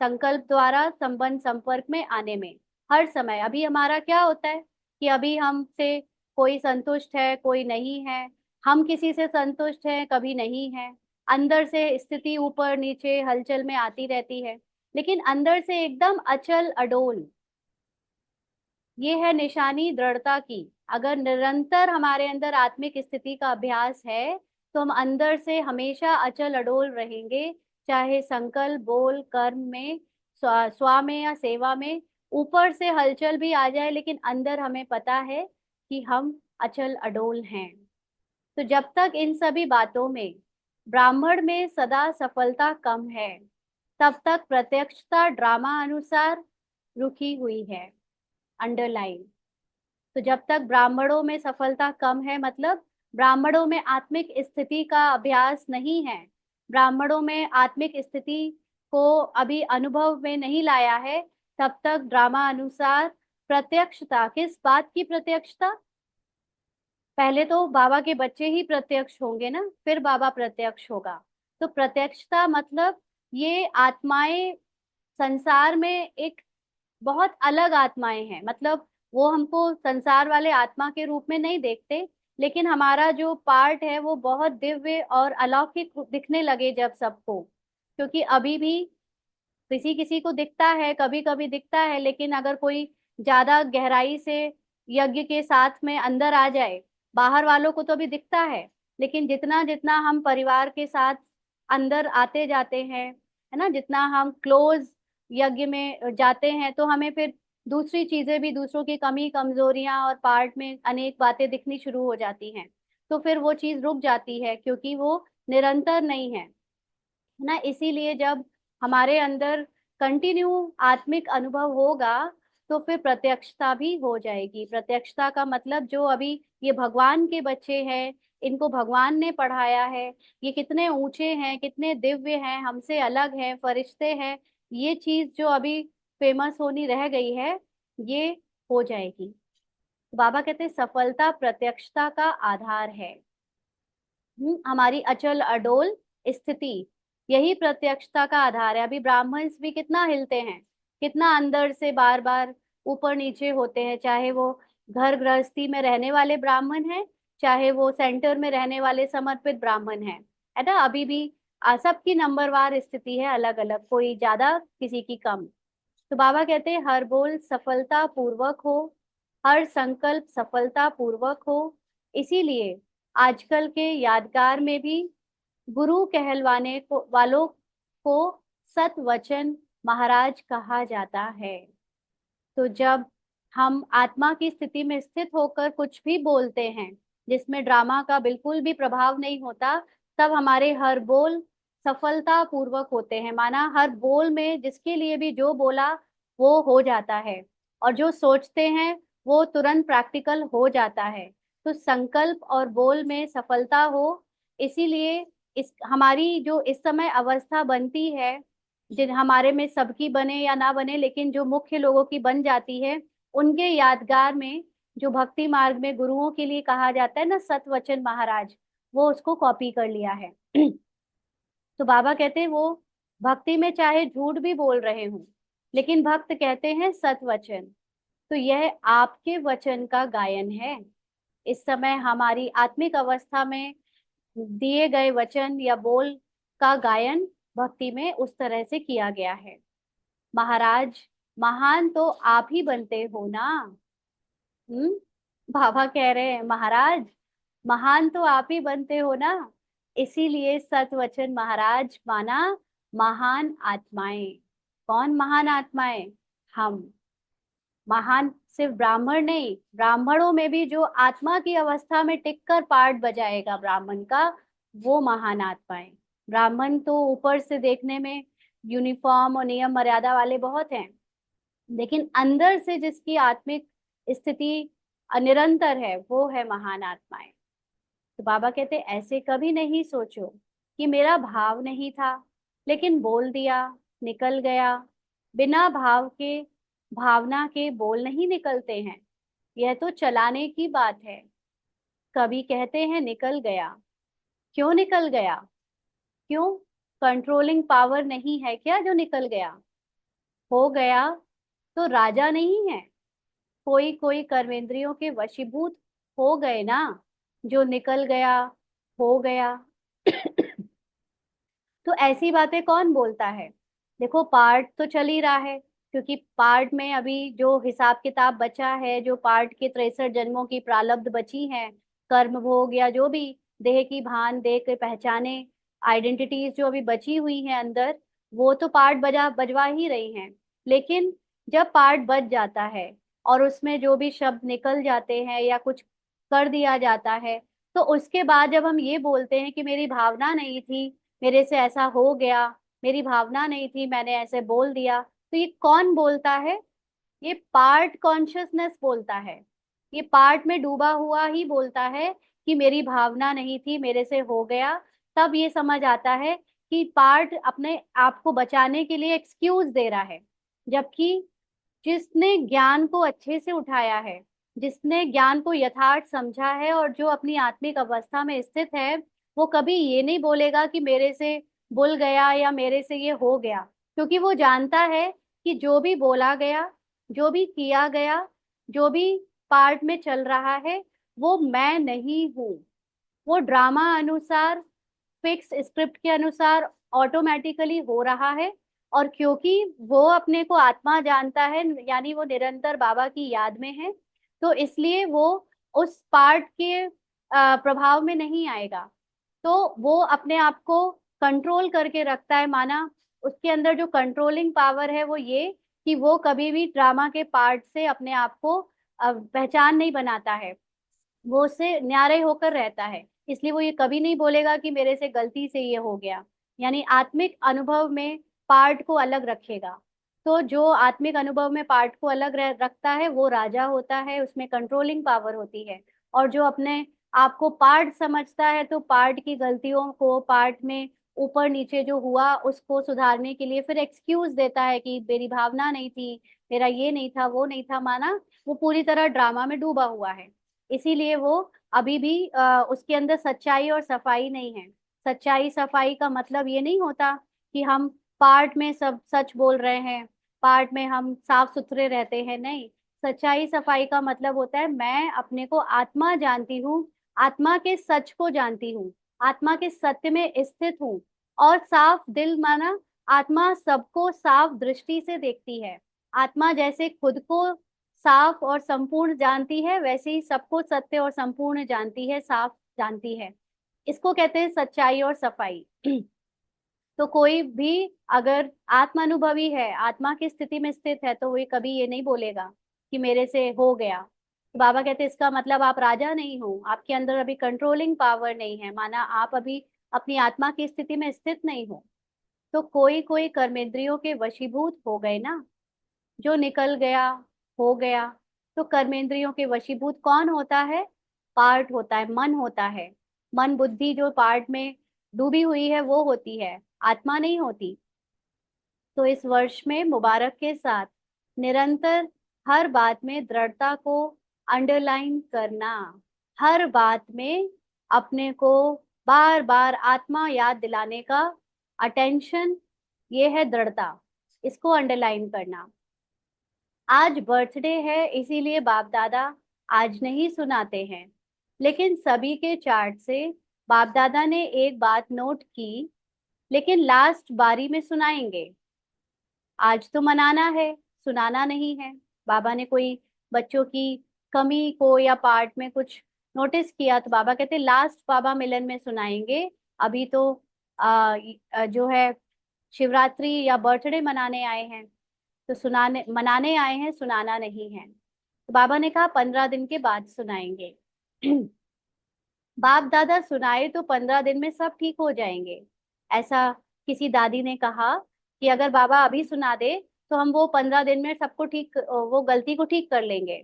संकल्प द्वारा, संबंध संपर्क में आने में। हर समय अभी हमारा क्या होता है कि अभी हमसे कोई संतुष्ट है, कोई नहीं है। हम किसी से संतुष्ट हैं, कभी नहीं है। अंदर से स्थिति ऊपर नीचे हलचल में आती रहती है, लेकिन अंदर से एकदम अचल अडोल। ये है निशानी दृढ़ता की। अगर निरंतर हमारे अंदर आत्मिक स्थिति का अभ्यास है, तो हम अंदर से हमेशा अचल अडोल रहेंगे, चाहे संकल्प बोल कर्म में, स्वा में या सेवा में। ऊपर से हलचल भी आ जाए, लेकिन अंदर हमें पता है कि हम अचल अडोल हैं। तो जब तक इन सभी बातों में ब्राह्मण में सदा सफलता कम है, तब तक प्रत्यक्षता ड्रामा अनुसार रुकी हुई है, अंडरलाइन। तो जब तक ब्राह्मणों में सफलता कम है, मतलब ब्राह्मणों में आत्मिक स्थिति का अभ्यास नहीं है, ब्राह्मणों में आत्मिक स्थिति को अभी अनुभव में नहीं लाया है, तब तक ड्रामा अनुसार प्रत्यक्षता। किस बात की प्रत्यक्षता? पहले तो बाबा के बच्चे ही प्रत्यक्ष होंगे ना, फिर बाबा प्रत्यक्ष होगा। तो प्रत्यक्षता मतलब ये आत्माएं संसार में एक बहुत अलग आत्माएं हैं। मतलब वो हमको संसार वाले आत्मा के रूप में नहीं देखते, लेकिन हमारा जो पार्ट है वो बहुत दिव्य और अलौकिक दिखने लगे जब सबको। क्योंकि अभी भी किसी किसी को दिखता है, कभी कभी दिखता है, लेकिन अगर कोई ज्यादा गहराई से यज्ञ के साथ में अंदर आ जाए, बाहर वालों को तो अभी दिखता है, लेकिन जितना जितना हम परिवार के साथ अंदर आते जाते हैं, है ना, जितना हम क्लोज यज्ञ में जाते हैं, तो हमें फिर दूसरी चीजें भी, दूसरों की कमी कमजोरियां और पार्ट में अनेक बातें दिखनी शुरू हो जाती हैं। तो फिर वो चीज रुक जाती है, क्योंकि वो निरंतर नहीं है ना। इसीलिए जब हमारे अंदर कंटिन्यू आत्मिक अनुभव होगा, तो फिर प्रत्यक्षता भी हो जाएगी। प्रत्यक्षता का मतलब जो अभी ये भगवान के बच्चे हैं, इनको भगवान ने पढ़ाया है, ये कितने ऊंचे हैं, कितने दिव्य हैं, हमसे अलग हैं, फरिश्ते हैं, ये चीज जो अभी फेमस होनी रह गई है, ये हो जाएगी। बाबा कहते हैं सफलता प्रत्यक्षता का आधार है। हमारी अचल अडोल स्थिति, यही प्रत्यक्षता का आधार है। अभी ब्राह्मण्स भी कितना हिलते हैं, कितना अंदर से बार बार ऊपर नीचे होते हैं, चाहे वो घर गृहस्थी में रहने वाले ब्राह्मण हैं, चाहे वो सेंटर में रहने वाले समर्पित ब्राह्मण हैं, है ना। अभी भी सबकी नंबरवार स्थिति है अलग अलग, कोई ज्यादा किसी की कम। तो बाबा कहते हैं हर बोल सफलता पूर्वक हो, हर संकल्प सफलता पूर्वक हो। इसीलिए आजकल के यादगार में भी गुरु कहलवाने को वालों को सत वचन महाराज कहा जाता है। तो जब हम आत्मा की स्थिति में स्थित होकर कुछ भी बोलते हैं, जिसमें ड्रामा का बिल्कुल भी प्रभाव नहीं होता, तब हमारे हर बोल सफलता पूर्वक होते हैं। माना हर बोल में जिसके लिए भी जो बोला वो हो जाता है, और जो सोचते हैं वो तुरंत प्रैक्टिकल हो जाता है। तो संकल्प और बोल में सफलता हो, इसीलिए इस हमारी जो इस समय अवस्था बनती है, जिन हमारे में सबकी बने या ना बने, लेकिन जो मुख्य लोगों की बन जाती है, उनके यादगार में जो भक्ति मार्ग में गुरुओं के लिए कहा जाता है ना सतवचन महाराज, वो उसको कॉपी कर लिया है। तो बाबा कहते हैं वो भक्ति में चाहे झूठ भी बोल रहे हों, लेकिन भक्त कहते हैं सतवचन। तो यह आपके वचन का गायन है। इस समय हमारी आत्मिक अवस्था में दिए गए वचन या बोल का गायन भक्ति में उस तरह से किया गया है। महाराज, महान तो आप ही बनते हो ना। हम्म। बाबा कह रहे हैं महाराज, महान तो आप ही बनते हो ना। इसीलिए सतवचन महाराज माना महान आत्माएं। कौन महान आत्माएं? हम। महान सिर्फ ब्राह्मण नहीं, ब्राह्मणों में भी जो आत्मा की अवस्था में टिककर पाठ बजाएगा ब्राह्मण का, वो महान आत्माएं। ब्राह्मण तो ऊपर से देखने में यूनिफॉर्म और नियम मर्यादा वाले बहुत हैं, लेकिन अंदर से जिसकी आत्मिक स्थिति निरंतर है, वो है महान आत्माएं। तो बाबा कहते ऐसे कभी नहीं सोचो कि मेरा भाव नहीं था लेकिन बोल दिया, निकल गया। बिना भाव के, भावना के बोल नहीं निकलते हैं। यह तो चलाने की बात है। कभी कहते हैं निकल गया। क्यों निकल गया? क्यों? कंट्रोलिंग पावर नहीं है क्या जो निकल गया? हो गया तो राजा नहीं है। कोई कोई कर्मेंद्रियों के वशीभूत हो गए ना, जो निकल गया, हो गया। तो ऐसी बातें कौन बोलता है? देखो, पार्ट तो चल ही रहा है, क्योंकि पार्ट में अभी जो हिसाब किताब बचा है, जो पार्ट के 63 जन्मों की प्रारब्ध बची है, कर्म भोग या जो भी देह की भान, देह के पहचाने आइडेंटिटीज जो अभी बची हुई है अंदर, वो तो पार्ट बजवा ही रही हैं। लेकिन जब पार्ट बच जाता है और उसमें जो भी शब्द निकल जाते हैं या कुछ कर दिया जाता है, तो उसके बाद जब हम ये बोलते हैं कि मेरी भावना नहीं थी, मेरे से ऐसा हो गया, मेरी भावना नहीं थी, मैंने ऐसे बोल दिया, तो ये कौन बोलता है? ये पार्ट कॉन्शियसनेस बोलता है। ये पार्ट में डूबा हुआ ही बोलता है कि मेरी भावना नहीं थी, मेरे से हो गया। तब ये समझ आता है कि पार्ट अपने आप को बचाने के लिए एक्सक्यूज दे रहा है। जबकि जिसने ज्ञान को अच्छे से उठाया है, जिसने ज्ञान को यथार्थ समझा है और जो अपनी आत्मिक अवस्था में स्थित है, वो कभी ये नहीं बोलेगा कि मेरे से भूल गया या मेरे से ये हो गया। क्योंकि वो जानता है कि जो भी बोला गया, जो भी किया गया, जो भी पार्ट में चल रहा है, वो मैं नहीं हूँ। वो ड्रामा अनुसार, फिक्स स्क्रिप्ट के अनुसार ऑटोमेटिकली हो रहा है। और क्योंकि वो अपने को आत्मा जानता है, यानी वो निरंतर बाबा की याद में है, तो इसलिए वो उस पार्ट के प्रभाव में नहीं आएगा। तो वो अपने आप को कंट्रोल करके रखता है। माना उसके अंदर जो कंट्रोलिंग पावर है वो ये कि वो कभी भी ड्रामा के पार्ट से अपने आप को पहचान नहीं बनाता है। वो उससे न्यारे होकर रहता है। इसलिए वो ये कभी नहीं बोलेगा कि मेरे से गलती से ये हो गया। यानी आत्मिक अनुभव में पार्ट को अलग रखेगा। तो जो आत्मिक अनुभव में पार्ट को अलग रखता है वो राजा होता है, उसमें कंट्रोलिंग पावर होती है। और जो अपने आप को पार्ट समझता है, तो पार्ट की गलतियों को, पार्ट में ऊपर नीचे जो हुआ उसको सुधारने के लिए फिर एक्सक्यूज देता है कि मेरी भावना नहीं थी, मेरा ये नहीं था, वो नहीं था। माना वो पूरी तरह ड्रामा में डूबा हुआ है। इसीलिए वो अभी भी उसके अंदर सच्चाई और सफाई नहीं है। सच्चाई सफाई का मतलब ये नहीं होता कि हम पार्ट में सब सच बोल रहे हैं, पार्ट में हम साफ सुथरे रहते हैं, नहीं। सच्चाई सफाई का मतलब होता है मैं अपने को आत्मा जानती हूँ, आत्मा के सच को जानती हूँ, आत्मा के सत्य में स्थित हूँ। और साफ दिल, माना आत्मा सबको साफ दृष्टि से देखती है। आत्मा जैसे खुद को साफ और संपूर्ण जानती है, वैसे ही सबको सत्य और संपूर्ण जानती है, साफ जानती है। इसको कहते हैं सच्चाई और सफाई। तो कोई भी अगर आत्मानुभवी है, आत्मा की स्थिति में स्थित है, तो वो कभी ये नहीं बोलेगा कि मेरे से हो गया। तो बाबा कहते हैं इसका मतलब आप राजा नहीं हो, आपके अंदर अभी कंट्रोलिंग पावर नहीं है, माना आप अभी अपनी आत्मा की स्थिति में स्थित नहीं हो। तो कोई कोई कर्मेंद्रियों के वशीभूत हो गए ना, जो निकल गया, हो गया। तो कर्मेंद्रियों के वशीभूत कौन होता है? पार्ट होता है, मन होता है। मन बुद्धि जो पार्ट में डूबी हुई है वो होती है, आत्मा नहीं होती। तो इस वर्ष में मुबारक के साथ निरंतर हर बात में दृढ़ता को अंडरलाइन करना, हर बात में अपने को बार बार आत्मा याद दिलाने का अटेंशन, ये है दृढ़ता। इसको अंडरलाइन करना। आज बर्थडे है इसीलिए बाप दादा आज नहीं सुनाते हैं, लेकिन सभी के चार्ट से बाप दादा ने एक बात नोट की, लेकिन लास्ट बारी में सुनाएंगे। आज तो मनाना है, सुनाना नहीं है। बाबा ने कोई बच्चों की कमी को या पार्ट में कुछ नोटिस किया तो बाबा कहते लास्ट बाबा मिलन में सुनाएंगे। अभी तो जो है शिवरात्रि या बर्थडे मनाने आए हैं, तो सुनाने मनाने आए हैं, सुनाना नहीं है। तो बाबा ने कहा 15 दिन के बाद सुनाएंगे। बाप दादा सुनाए तो 15 दिन में सब ठीक हो जाएंगे, ऐसा किसी दादी ने कहा कि अगर बाबा अभी सुना दे तो हम वो 15 दिन में सबको ठीक, वो गलती को ठीक कर लेंगे।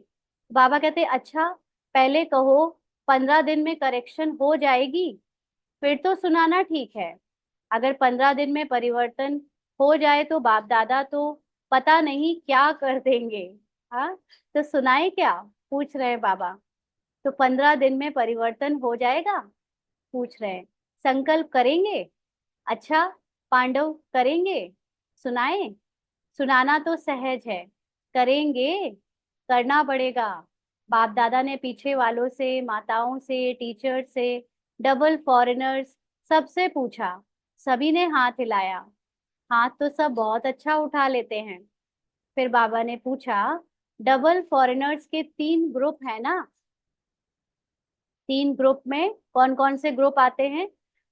बाबा कहते अच्छा, पहले कहो 15 दिन में करेक्शन हो जाएगी फिर तो सुनाना ठीक है। अगर 15 दिन में परिवर्तन हो जाए तो बाप दादा तो पता नहीं क्या कर देंगे। हाँ, तो सुनाए क्या, पूछ रहे हैं बाबा। तो 15 दिन में परिवर्तन हो जाएगा, पूछ रहे हैं। संकल्प करेंगे, अच्छा पांडव करेंगे, सुनाए। सुनाना तो सहज है, करेंगे, करना पड़ेगा। बाप दादा ने पीछे वालों से, माताओं से, टीचर से, डबल फॉरेनर्स सबसे पूछा। सभी ने हाथ हिलाया। हाथ तो सब बहुत अच्छा उठा लेते हैं। फिर बाबा ने पूछा, डबल फॉरेनर्स के 3 ग्रुप है ना? 3 ग्रुप में कौन कौन से ग्रुप आते हैं?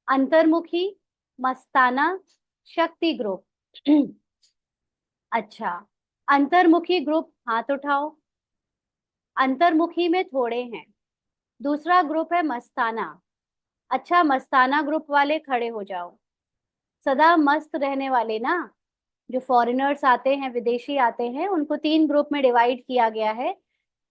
अंतर्मुखी, मस्ताना, शक्ति ग्रुप। अच्छा, अंतर्मुखी ग्रुप हाथ उठाओ। अंतर्मुखी में थोड़े हैं। दूसरा ग्रुप है मस्ताना। अच्छा, मस्ताना ग्रुप वाले खड़े हो जाओ। सदा मस्त रहने वाले ना, जो फॉरेनर्स आते हैं, विदेशी आते हैं, उनको 3 ग्रुप में डिवाइड किया गया है।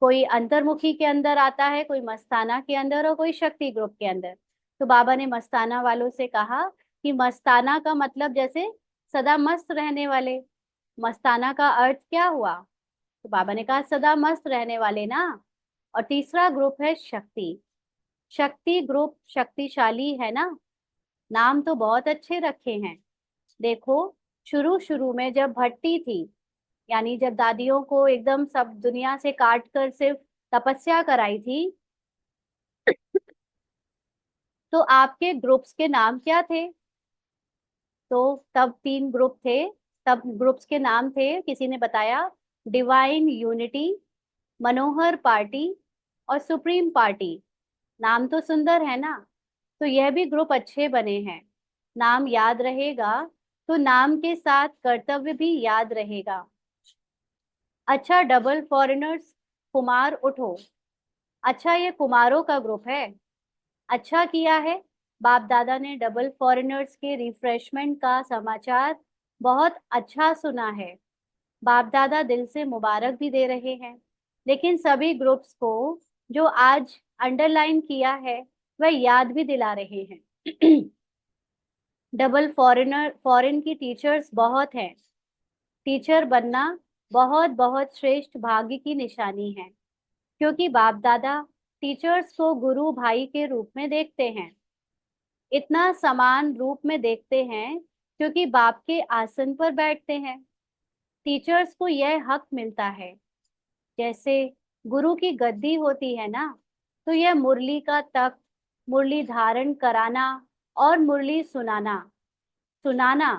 कोई अंतर्मुखी के अंदर आता है, कोई मस्ताना के अंदर और कोई शक्ति ग्रुप के अंदर। तो बाबा ने मस्ताना वालों से कहा कि मस्ताना का मतलब जैसे सदा मस्त रहने वाले। मस्ताना का अर्थ क्या हुआ? तो बाबा ने कहा सदा मस्त रहने वाले ना। और तीसरा ग्रुप है शक्ति। शक्ति ग्रुप शक्तिशाली है ना। नाम तो बहुत अच्छे रखे हैं। देखो, शुरू शुरू में जब भट्टी थी, यानी जब दादियों को एकदम सब दुनिया से काट कर सिर्फ तपस्या कराई थी, तो आपके ग्रुप्स के नाम क्या थे? तो तब 3 ग्रुप थे। तब ग्रुप्स के नाम थे, किसी ने बताया, डिवाइन यूनिटी, मनोहर पार्टी और सुप्रीम पार्टी। नाम तो सुंदर है ना। तो यह भी ग्रुप अच्छे बने हैं। नाम याद रहेगा तो नाम के साथ कर्तव्य भी याद रहेगा। अच्छा, डबल फॉरेनर्स, कुमार उठो। अच्छा, ये कुमारों का ग्रुप है। अच्छा किया है, बाप दादा ने डबल फॉरेनर्स के रिफ्रेशमेंट का समाचार बहुत अच्छा सुना है। बाप दादा दिल से मुबारक भी दे रहे हैं, लेकिन सभी ग्रुप्स को जो आज अंडरलाइन किया है वह याद भी दिला रहे हैं। डबल फॉरेन की टीचर्स बहुत हैं। टीचर बनना बहुत बहुत श्रेष्ठ भाग्य की निशानी है, क्योंकि बाप दादा टीचर्स को गुरु भाई के रूप में देखते हैं। इतना समान रूप में देखते हैं क्योंकि बाप के आसन पर बैठते हैं। टीचर्स को यह हक मिलता है, जैसे गुरु की गद्दी होती है ना, तो यह मुरली का तख्त, मुरली धारण कराना और मुरली सुनाना। सुनाना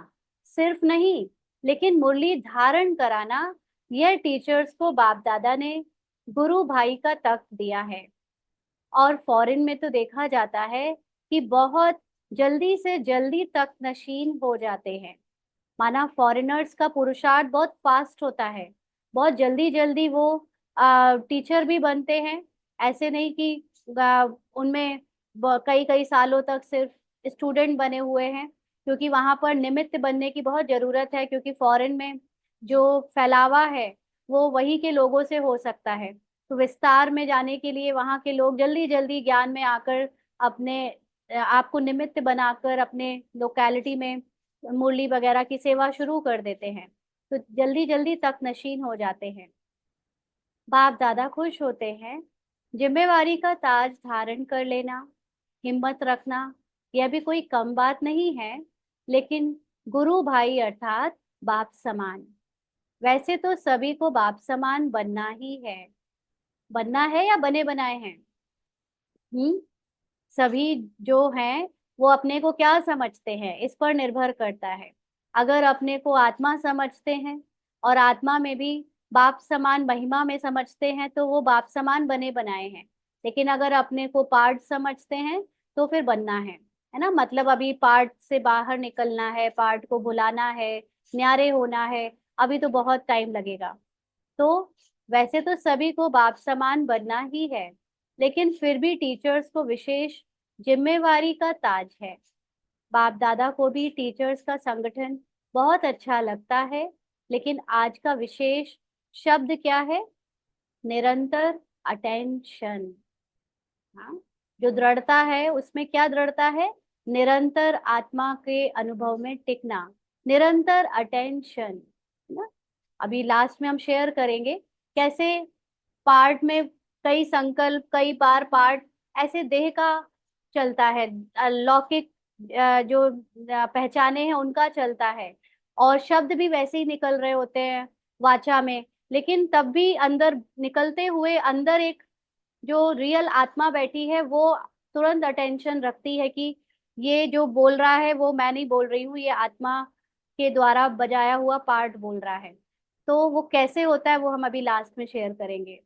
सिर्फ नहीं, लेकिन मुरली धारण कराना, यह टीचर्स को बाप दादा ने गुरु भाई का तख्त दिया है। और फॉरेन में तो देखा जाता है कि बहुत जल्दी से जल्दी तख्त नशीन हो जाते हैं। माना फॉरेनर्स का पुरुषार्थ बहुत फास्ट होता है, बहुत जल्दी जल्दी वो टीचर भी बनते हैं। ऐसे नहीं कि उनमें कई कई सालों तक सिर्फ स्टूडेंट बने हुए हैं, क्योंकि वहां पर निमित्त बनने की बहुत जरूरत है, क्योंकि फॉरेन में जो फैलावा है वो वही के लोगों से हो सकता है। तो विस्तार में जाने के लिए वहां के लोग जल्दी जल्दी ज्ञान में आकर अपने आपको निमित्त बनाकर अपने लोकेलिटी में मुरली वगैरह की सेवा शुरू कर देते हैं, तो जल्दी जल्दी तक नशीन हो जाते हैं। बाप दादा खुश होते हैं। जिम्मेवारी का ताज धारण कर लेना, हिम्मत रखना, यह भी कोई कम बात नहीं है। लेकिन गुरु भाई अर्थात बाप समान, वैसे तो सभी को बाप समान बनना ही है। बनना है या बने बनाए हैं? सभी जो हैं वो अपने को क्या समझते हैं इस पर निर्भर करता है। अगर अपने को आत्मा समझते हैं और आत्मा में भी बाप समान महिमा में समझते हैं तो वो बाप समान बने बनाए हैं। लेकिन अगर अपने को पार्ट समझते हैं तो फिर बनना है ना। मतलब अभी पार्ट से बाहर निकलना है, पार्ट को भुलाना है, न्यारे होना है, अभी तो बहुत टाइम लगेगा। तो वैसे तो सभी को बाप समान बनना ही है, लेकिन फिर भी टीचर्स को विशेष जिम्मेवारी का ताज है। बाप दादा को भी टीचर्स का संगठन बहुत अच्छा लगता है, लेकिन आज का विशेष शब्द क्या है? निरंतर अटेंशन। हाँ, जो दृढ़ता है उसमें क्या दृढ़ता है? निरंतर आत्मा के अनुभव में टिकना, निरंतर अटेंशन, है ना। अभी लास्ट में हम शेयर करेंगे कैसे पार्ट में कई संकल्प, कई बार पार्ट ऐसे देह का चलता है, लौकिक जो पहचाने हैं उनका चलता है, और शब्द भी वैसे ही निकल रहे होते हैं वाचा में। लेकिन तब भी अंदर निकलते हुए अंदर एक जो रियल आत्मा बैठी है वो तुरंत अटेंशन रखती है कि ये जो बोल रहा है वो मैं नहीं बोल रही हूँ, ये आत्मा के द्वारा बजाया हुआ पार्ट बोल रहा है। तो वो कैसे होता है वो हम अभी लास्ट में शेयर करेंगे।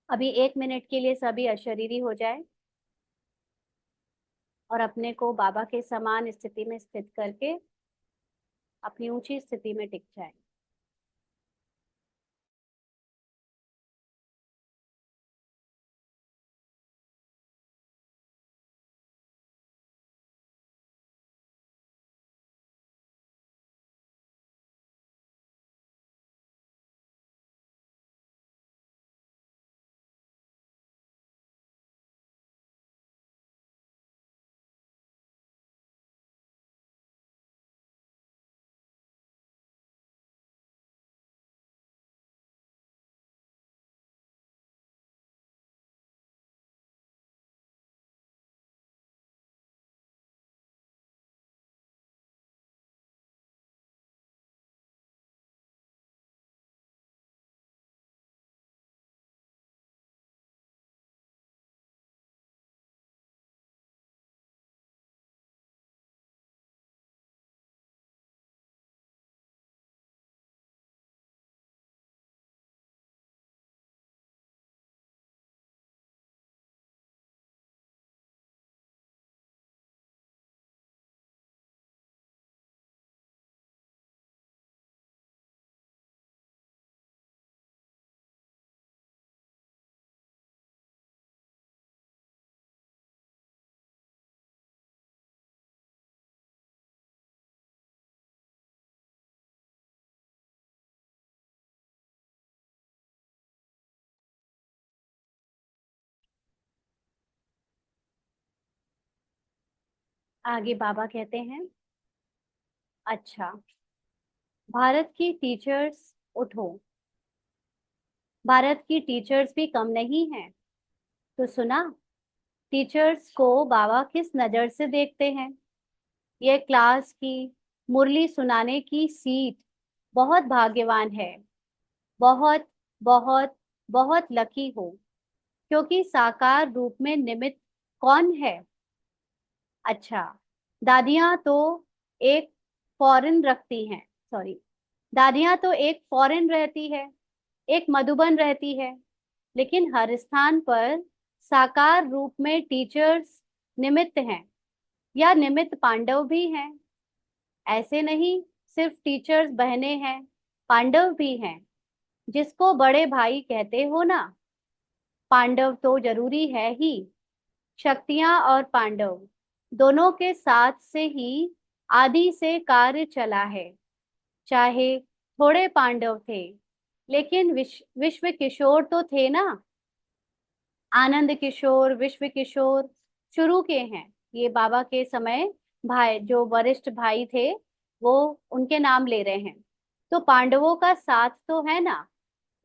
अभी 1 मिनट के लिए सभी अशरीरी हो जाए और अपने को बाबा के समान स्थिति में स्थित करके अपनी ऊंची स्थिति में टिक जाए। आगे बाबा कहते हैं, अच्छा, भारत की टीचर्स उठो। भारत की टीचर्स भी कम नहीं है। तो सुना, टीचर्स को बाबा किस नजर से देखते हैं? ये क्लास की मुरली सुनाने की सीट बहुत भाग्यवान है। बहुत बहुत बहुत लकी हो, क्योंकि साकार रूप में निमित्त कौन है? अच्छा, दादियां तो एक फॉरेन रखती हैं, सॉरी, दादियां तो एक फॉरेन रहती है, एक मधुबन रहती है, लेकिन हर स्थान पर साकार रूप में टीचर्स निमित्त हैं, या निमित्त पांडव भी हैं। ऐसे नहीं सिर्फ टीचर्स बहनें हैं, पांडव भी हैं, जिसको बड़े भाई कहते हो ना। पांडव तो जरूरी है ही। शक्तियां और पांडव दोनों के साथ से ही आदि से कार्य चला है। चाहे थोड़े पांडव थे, लेकिन विश्व किशोर तो थे ना। आनंद किशोर, विश्व किशोर शुरू के हैं। ये बाबा के समय भाई जो वरिष्ठ भाई थे वो उनके नाम ले रहे हैं। तो पांडवों का साथ तो है ना,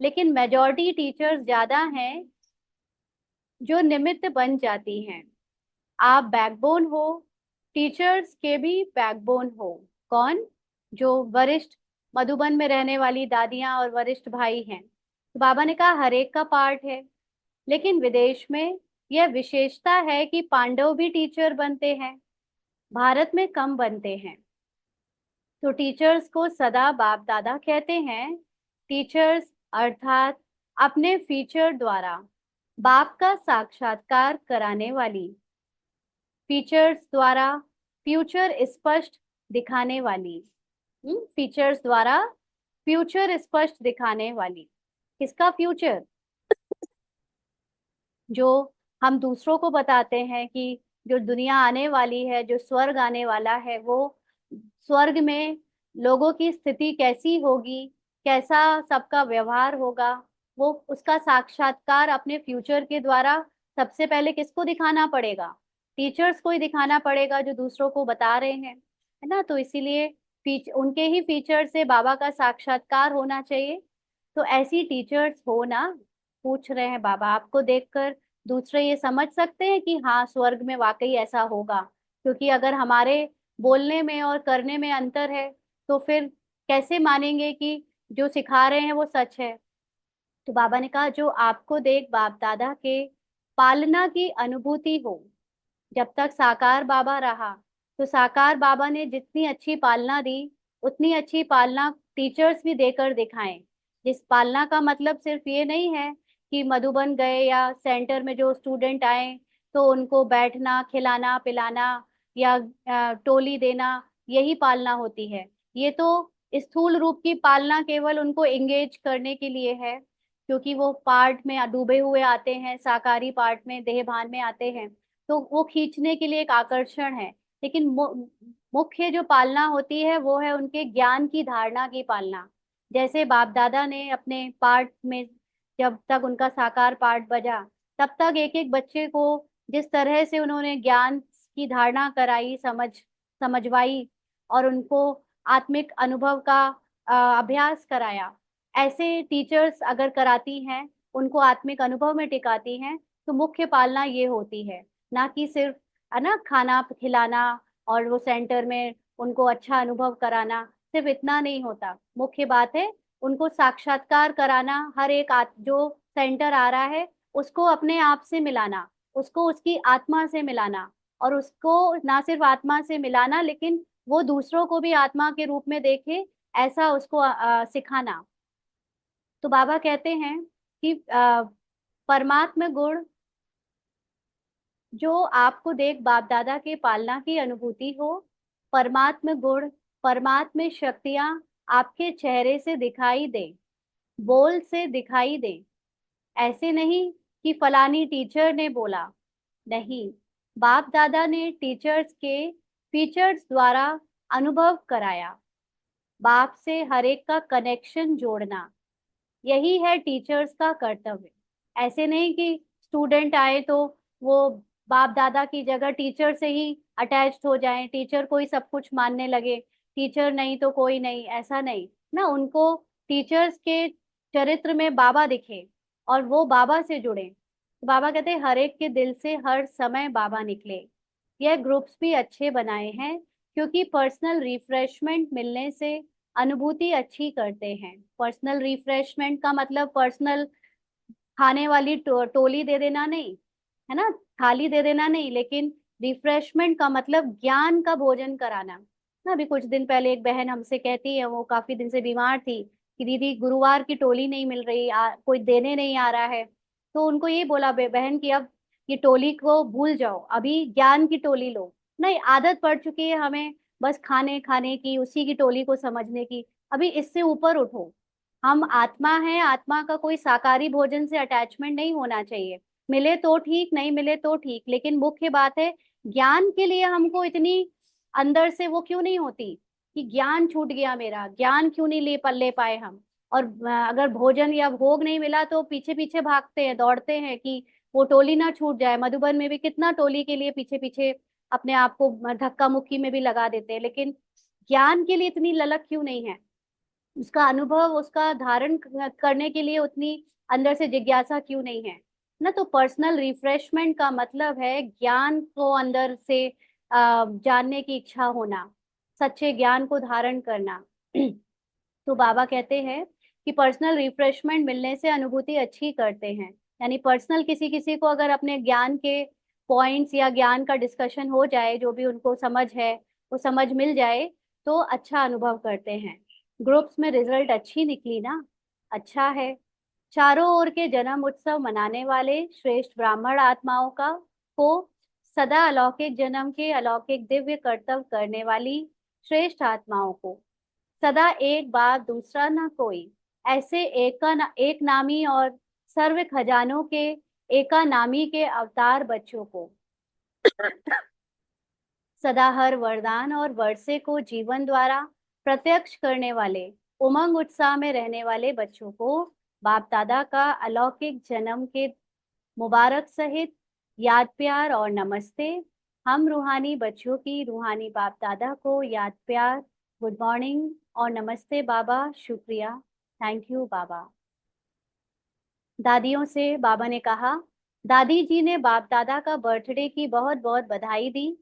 लेकिन मेजॉरिटी टीचर्स ज्यादा हैं जो निमित्त बन जाती हैं। आप बैकबोन हो, टीचर्स के भी बैकबोन हो। कौन? जो वरिष्ठ मधुबन में रहने वाली दादियां और वरिष्ठ भाई हैं। तो बाबा ने कहा हर एक का पार्ट है, लेकिन विदेश में यह विशेषता है कि पांडव भी टीचर बनते हैं, भारत में कम बनते हैं। तो टीचर्स को सदा बाप दादा कहते हैं। टीचर्स अर्थात अपने फीचर द्वारा बाप का साक्षात्कार कराने वाली, फीचर्स द्वारा फ्यूचर स्पष्ट दिखाने वाली। फीचर्स द्वारा फ्यूचर स्पष्ट दिखाने वाली। किसका फ्यूचर? जो हम दूसरों को बताते हैं कि जो दुनिया आने वाली है, जो स्वर्ग आने वाला है, वो स्वर्ग में लोगों की स्थिति कैसी होगी, कैसा सबका व्यवहार होगा, वो उसका साक्षात्कार अपने फ्यूचर के द्वारा सबसे पहले किसको दिखाना पड़ेगा? टीचर्स को ही दिखाना पड़ेगा, जो दूसरों को बता रहे हैं, है ना। तो इसीलिए उनके ही फीचर से बाबा का साक्षात्कार होना चाहिए। तो ऐसी टीचर्स हो ना, पूछ रहे हैं बाबा, आपको देखकर दूसरे ये समझ सकते हैं कि हाँ स्वर्ग में वाकई ऐसा होगा? क्योंकि अगर हमारे बोलने में और करने में अंतर है, तो फिर कैसे मानेंगे कि जो सिखा रहे हैं वो सच है? तो बाबा ने कहा जो आपको देख बाप दादा के पालना की अनुभूति हो। जब तक साकार बाबा रहा, तो साकार बाबा ने जितनी अच्छी पालना दी, उतनी अच्छी पालना टीचर्स भी देकर दिखाएं। जिस पालना का मतलब सिर्फ ये नहीं है कि मधुबन गए या सेंटर में जो स्टूडेंट आए तो उनको बैठना, खिलाना पिलाना या टोली देना, यही पालना होती है। ये तो स्थूल रूप की पालना केवल उनको एंगेज करने के लिए है, क्योंकि वो पार्ट में डूबे हुए आते हैं, साकारी पार्ट में देह भान में आते हैं, तो वो खींचने के लिए एक आकर्षण है। लेकिन मुख्य जो पालना होती है वो है उनके ज्ञान की धारणा की पालना। जैसे बाप दादा ने अपने पाठ में, जब तक उनका साकार पाठ बजा, तब तक एक एक बच्चे को जिस तरह से उन्होंने ज्ञान की धारणा कराई, समझवाई, और उनको आत्मिक अनुभव का अभ्यास कराया, ऐसे टीचर्स अगर कराती हैं, उनको आत्मिक अनुभव में टिकाती हैं, तो मुख्य पालना ये होती है। ना कि सिर्फ, है ना, खाना खिलाना और वो सेंटर में उनको अच्छा अनुभव कराना, सिर्फ इतना नहीं होता। मुख्य बात है उनको साक्षात्कार कराना, हर एक जो सेंटर आ रहा है उसको अपने आप से मिलाना, उसको उसकी आत्मा से मिलाना, और उसको ना सिर्फ आत्मा से मिलाना, लेकिन वो दूसरों को भी आत्मा के रूप में देखे, ऐसा उसको सिखाना। तो बाबा कहते हैं कि परमात्म गुण जो आपको देख बाप दादा के पालना की अनुभूति हो, परमात्म गुण, परमात्म शक्तियां आपके चेहरे से दिखाई दे, बोल से दिखाई दे। ऐसे नहीं कि फलानी टीचर ने बोला, नहीं, बाप दादा ने टीचर्स के फीचर्स द्वारा अनुभव कराया। बाप से हर एक का कनेक्शन जोड़ना, यही है टीचर्स का कर्तव्य। ऐसे नहीं कि स्टूडेंट आए तो वो बाप दादा की जगह टीचर से ही अटैच्ड हो जाएं, टीचर को ही सब कुछ मानने लगे, टीचर नहीं तो कोई नहीं, ऐसा नहीं ना। उनको टीचर्स के चरित्र में बाबा दिखे और वो बाबा से जुड़े। तो बाबा कहते हैं हर एक के दिल से हर समय बाबा निकले। यह ग्रुप्स भी अच्छे बनाए हैं, क्योंकि पर्सनल रिफ्रेशमेंट मिलने से अनुभूति अच्छी करते हैं। पर्सनल रिफ्रेशमेंट का मतलब पर्सनल खाने वाली टोली दे देना नहीं, है ना, थाली दे देना नहीं, लेकिन रिफ्रेशमेंट का मतलब ज्ञान का भोजन कराना ना। अभी कुछ दिन पहले एक बहन हमसे कहती है, वो काफी दिन से बीमार थी, कि दीदी गुरुवार की टोली नहीं मिल रही, कोई देने नहीं आ रहा है। तो उनको ये बोला बहन कि अब ये टोली को भूल जाओ, अभी ज्ञान की टोली लो। नहीं, आदत पड़ चुकी है हमें बस खाने खाने की, उसी की टोली को समझने की। अभी इससे ऊपर उठो, हम आत्मा है, आत्मा का कोई साकारी भोजन से अटैचमेंट नहीं होना चाहिए। मिले तो ठीक, नहीं मिले तो ठीक, लेकिन मुख्य बात है ज्ञान के लिए हमको इतनी अंदर से वो क्यों नहीं होती कि ज्ञान छूट गया मेरा, ज्ञान क्यों नहीं ले पाए हम। और अगर भोजन या भोग नहीं मिला तो पीछे पीछे भागते हैं, दौड़ते हैं कि वो टोली ना छूट जाए। मधुबन में भी कितना टोली के लिए पीछे पीछे अपने आप को धक्का मुक्की में भी लगा देते हैं, लेकिन ज्ञान के लिए इतनी ललक क्यों नहीं है, उसका अनुभव, उसका धारण करने के लिए उतनी अंदर से जिज्ञासा क्यों नहीं है ना। तो पर्सनल रिफ्रेशमेंट का मतलब है ज्ञान को अंदर से जानने की इच्छा होना, सच्चे ज्ञान को धारण करना। तो बाबा कहते हैं कि पर्सनल रिफ्रेशमेंट मिलने से अनुभूति अच्छी करते हैं। यानी पर्सनल किसी किसी को अगर अपने ज्ञान के पॉइंट्स या ज्ञान का डिस्कशन हो जाए, जो भी उनको समझ है वो समझ मिल जाए, तो अच्छा अनुभव करते हैं। ग्रुप्स में रिजल्ट अच्छी निकली ना, अच्छा है। चारों ओर के जन्म उत्सव मनाने वाले श्रेष्ठ ब्राह्मण आत्माओं का को सदा अलौकिक जन्म के अलौकिक दिव्य कर्तव्य करने वाली श्रेष्ठ आत्माओं को सदा एक बात दूसरा न कोई ऐसे एक नामी और सर्व खजानों के एका नामी के अवतार बच्चों को सदा हर वरदान और वर्षे को जीवन द्वारा प्रत्यक्ष करने वाले उमंग उत्साह में रहने वाले बच्चों को बाप दादा का अलौकिक जन्म के मुबारक सहित याद प्यार और नमस्ते। हम रूहानी बच्चों की रूहानी बाप दादा को याद प्यार, गुड मॉर्निंग और नमस्ते बाबा, शुक्रिया, थैंक यू बाबा। दादियों से बाबा ने कहा, दादी जी ने बाप दादा का बर्थडे की बहुत बहुत बधाई दी।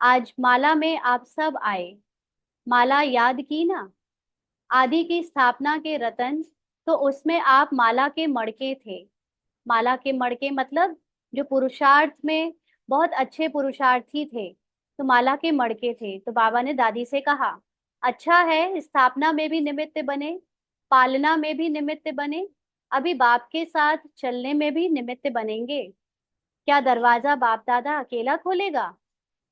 आज माला में आप सब आए, माला याद की ना, आदि की स्थापना के रतन, तो उसमें आप माला के मड़के थे। माला के मड़के मतलब जो पुरुषार्थ में बहुत अच्छे पुरुषार्थी थे, तो माला के मड़के थे। तो बाबा ने दादी से कहा, अच्छा है स्थापना में भी निमित्त बने, पालना में भी निमित्त बने, अभी बाप के साथ चलने में भी निमित्त बनेंगे। क्या दरवाजा बाप दादा अकेला खोलेगा?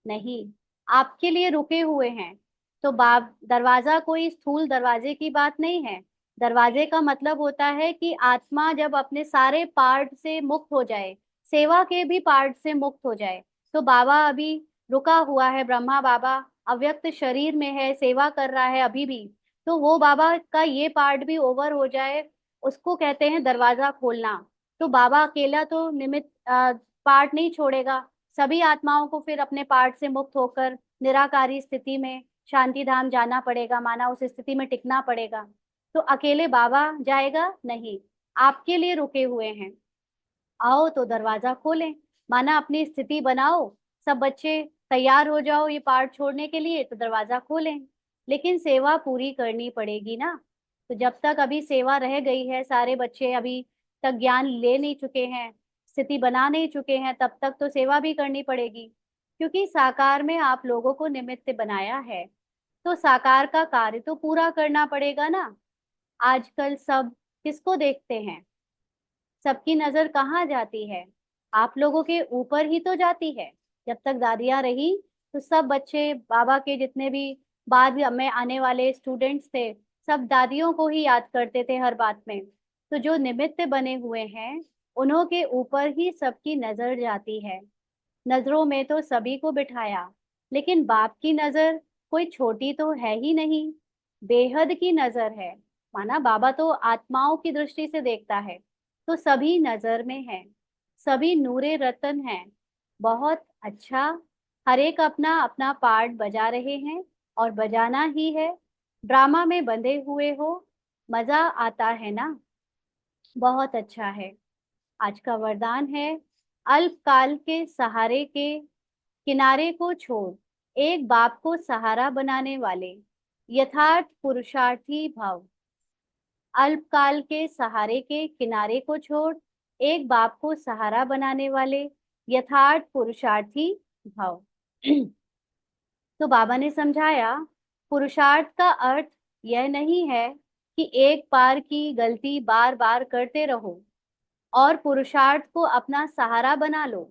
नहीं, आपके लिए रुके हुए हैं। तो बाप दरवाजा कोई स्थूल दरवाजे की बात नहीं है। दरवाजे का मतलब होता है कि आत्मा जब अपने सारे पार्ट से मुक्त हो जाए, सेवा के भी पार्ट से मुक्त हो जाए, तो बाबा अभी रुका हुआ है, ब्रह्मा बाबा अव्यक्त शरीर में है, सेवा कर रहा है अभी भी, तो वो बाबा का ये पार्ट भी ओवर हो जाए, उसको कहते हैं दरवाजा खोलना। तो बाबा अकेला तो निमित्त पार्ट नहीं छोड़ेगा, सभी आत्माओं को फिर अपने पार्ट से मुक्त होकर निराकारी स्थिति में शांति धाम जाना पड़ेगा, माना उस स्थिति में टिकना पड़ेगा। तो अकेले बाबा जाएगा नहीं, आपके लिए रुके हुए हैं, आओ तो दरवाजा खोलें, माना अपनी स्थिति बनाओ, सब बच्चे तैयार हो जाओ ये पार्ट छोड़ने के लिए, तो दरवाजा खोलें। लेकिन सेवा पूरी करनी पड़ेगी ना। तो जब तक अभी सेवा रह गई है, सारे बच्चे अभी तक ज्ञान ले नहीं चुके हैं, स्थिति बना नहीं चुके हैं, तब तक तो सेवा भी करनी पड़ेगी, क्योंकि साकार में आप लोगों को निमित्त बनाया है, तो साकार का कार्य तो पूरा करना पड़ेगा ना। आजकल सब किसको देखते हैं? सबकी नजर कहाँ जाती है? आप लोगों के ऊपर ही तो जाती है। जब तक दादियाँ रही, तो सब बच्चे बाबा के जितने भी बाद में आने वाले स्टूडेंट्स थे, सब दादियों को ही याद करते थे हर बात में। तो जो निमित्त बने हुए हैं, उन्हों के ऊपर ही सबकी नजर जाती है। नजरों में तो सभी को बिठाया, लेकिन बाप की नजर कोई छोटी तो है ही नहीं, बेहद की नजर है। माना बाबा तो आत्माओं की दृष्टि से देखता है, तो सभी नजर में है, सभी नूरे रतन हैं। बहुत अच्छा, हर एक अपना अपना पार्ट बजा रहे हैं और बजाना ही है। ड्रामा में बंधे हुए हो, मजा आता है ना, बहुत अच्छा है। आज का वरदान है, अल्पकाल के सहारे के किनारे को छोड़ एक बाप को सहारा बनाने वाले यथार्थ पुरुषार्थी भव। अल्पकाल के सहारे के किनारे को छोड़ एक बाप को सहारा बनाने वाले यथार्थ पुरुषार्थी भव। तो बाबा ने समझाया, पुरुषार्थ का अर्थ यह नहीं है कि एक बार की गलती बार बार करते रहो और पुरुषार्थ को अपना सहारा बना लो।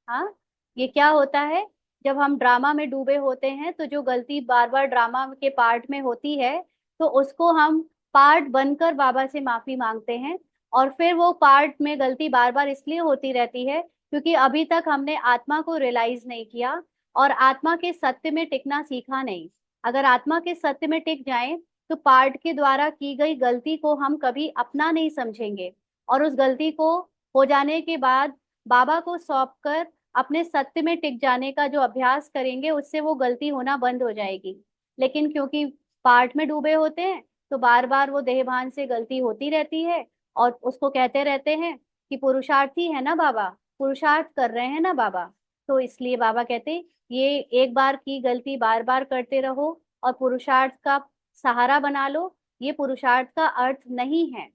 हाँ, ये क्या होता है? जब हम ड्रामा में डूबे होते हैं, तो जो गलती बार बार ड्रामा के पार्ट में होती है, तो उसको हम पार्ट बनकर बाबा से माफी मांगते हैं। और फिर वो पार्ट में गलती बार बार इसलिए होती रहती है क्योंकि अभी तक हमने आत्मा को रियलाइज नहीं किया और आत्मा के सत्य में टिकना सीखा नहीं। अगर आत्मा के सत्य में टिक जाएं, तो पार्ट के द्वारा की गई गलती को हम कभी अपना नहीं समझेंगे, और उस गलती को हो जाने के बाद बाबा को सौंप कर अपने सत्य में टिक जाने का जो अभ्यास करेंगे, उससे वो गलती होना बंद हो जाएगी। लेकिन क्योंकि पार्ट में डूबे होते हैं, तो बार बार वो देहभान से गलती होती रहती है और उसको कहते रहते हैं कि पुरुषार्थी है ना बाबा, पुरुषार्थ कर रहे हैं ना बाबा। तो इसलिए बाबा कहते, ये एक बार की गलती बार बार करते रहो और पुरुषार्थ का सहारा बना लो, ये पुरुषार्थ का अर्थ नहीं है।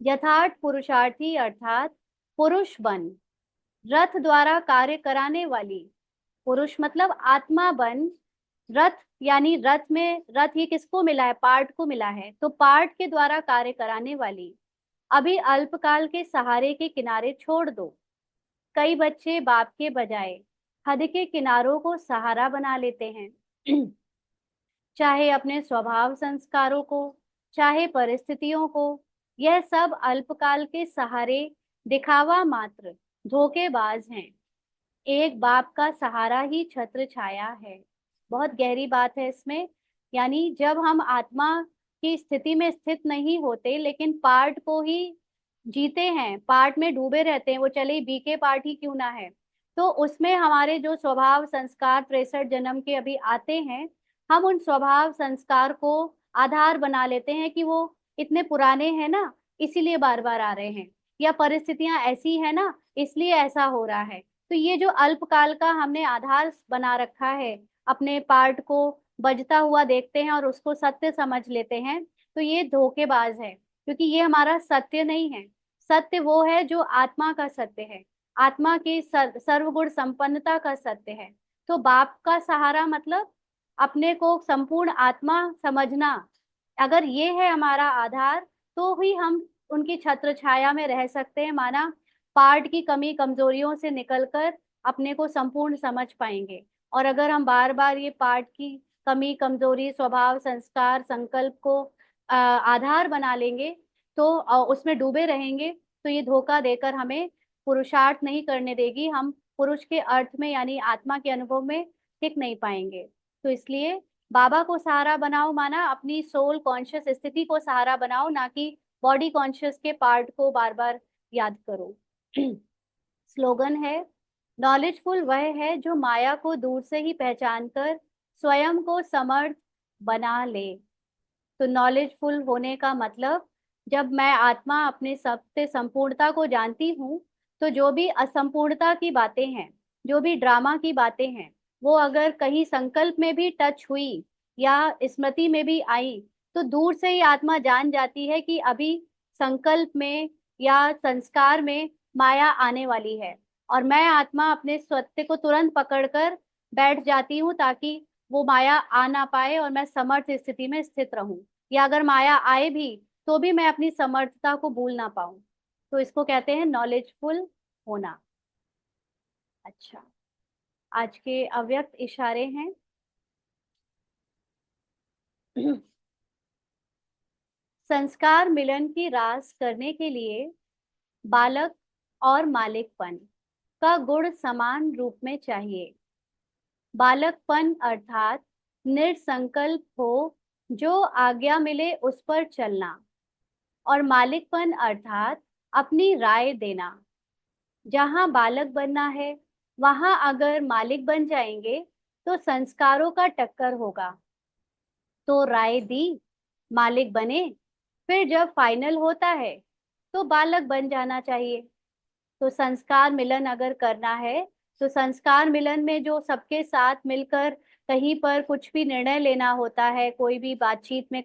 यथार्थ पुरुषार्थी अर्थात पुरुष बन, रथ द्वारा कार्य कराने वाली। पुरुष मतलब आत्मा बन, रथ यानी रथ में, रथ ये किसको मिला है? पार्ट को मिला है, तो पार्ट के द्वारा कार्य कराने वाली। अभी अल्पकाल के सहारे के किनारे छोड़ दो। कई बच्चे बाप के बजाय हद के किनारों को सहारा बना लेते हैं। चाहे अपने स्वभाव संस्कारों को, चाहे परिस्थितियों को। यह सब अल्पकाल के सहारे दिखावा मात्र, धोखेबाज हैं। एक बाप का सहारा ही छत्र छाया है। बहुत गहरी बात है इसमें। यानी जब हम आत्मा की स्थिति में स्थित नहीं होते, लेकिन पार्ट को ही जीते हैं, पार्ट में डूबे रहते हैं, वो चले बीके पार्ट ही क्यों ना है, तो उसमें हमारे जो स्वभाव संस्कार 63 जन्म के अभी आते हैं, हम उन स्वभाव संस्कार को आधार बना लेते हैं कि वो इतने पुराने हैं ना, इसीलिए बार बार आ रहे हैं, या परिस्थितियां ऐसी है ना, इसलिए ऐसा हो रहा है। तो ये जो अल्पकाल का हमने आधार बना रखा है, अपने पार्ट को बजता हुआ देखते हैं और उसको सत्य समझ लेते हैं, तो ये धोखेबाज है, क्योंकि ये हमारा सत्य नहीं है। सत्य वो है जो आत्मा का सत्य है, आत्मा की सर्वगुण संपन्नता का सत्य है। तो बाप का सहारा मतलब अपने को संपूर्ण आत्मा समझना। अगर ये है हमारा आधार, तो ही हम उनकी छत्र छाया में रह सकते हैं, माना पार्ट की कमी कमजोरियों से निकलकर अपने को संपूर्ण समझ पाएंगे। और अगर हम बार बार ये पार्ट की कमी कमजोरी, स्वभाव संस्कार संकल्प को आधार बना लेंगे, तो उसमें डूबे रहेंगे, तो ये धोखा देकर हमें पुरुषार्थ नहीं करने देगी। हम पुरुष के अर्थ में यानी आत्मा के अनुभव में टिक नहीं पाएंगे। तो इसलिए बाबा को सहारा बनाओ, माना अपनी सोल कॉन्शियस स्थिति को सहारा बनाओ, ना कि बॉडी कॉन्शियस के पार्ट को बार बार याद करो। स्लोगन है, नॉलेजफुल वह है जो माया को दूर से ही पहचान कर स्वयं को समर्थ बना ले। तो नॉलेजफुल होने का मतलब, जब मैं आत्मा अपने सत्य संपूर्णता को जानती हूँ, तो जो भी असंपूर्णता की बातें हैं, जो भी ड्रामा की बातें हैं, वो अगर कहीं संकल्प में भी टच हुई या स्मृति में भी आई, तो दूर से ही आत्मा जान जाती है कि अभी संकल्प में या संस्कार में माया आने वाली है। और मैं आत्मा अपने सत्य को तुरंत पकड़कर बैठ जाती हूँ, ताकि वो माया आ ना पाए और मैं समर्थ स्थिति में स्थित रहूं, या अगर माया आए भी तो भी मैं अपनी समर्थता को भूल ना पाऊं। तो इसको कहते हैं नॉलेजफुल होना। अच्छा, आज के अव्यक्त इशारे हैं। संस्कार मिलन की रास करने के लिए बालक और मालिकपन का गुण समान रूप में चाहिए। बालकपन अर्थात निसंकल्प हो, जो आज्ञा मिले उस पर चलना। और मालिकपन अर्थात अपनी राय देना। जहां बालक बनना है, वहां अगर मालिक बन जाएंगे तो संस्कारों का टक्कर होगा। तो राय दी, मालिक बने, फिर जब फाइनल होता है तो बालक बन जाना चाहिए। तो संस्कार मिलन अगर करना है, तो संस्कार मिलन में जो सबके साथ मिलकर कहीं पर कुछ भी निर्णय लेना होता है, कोई भी बातचीत में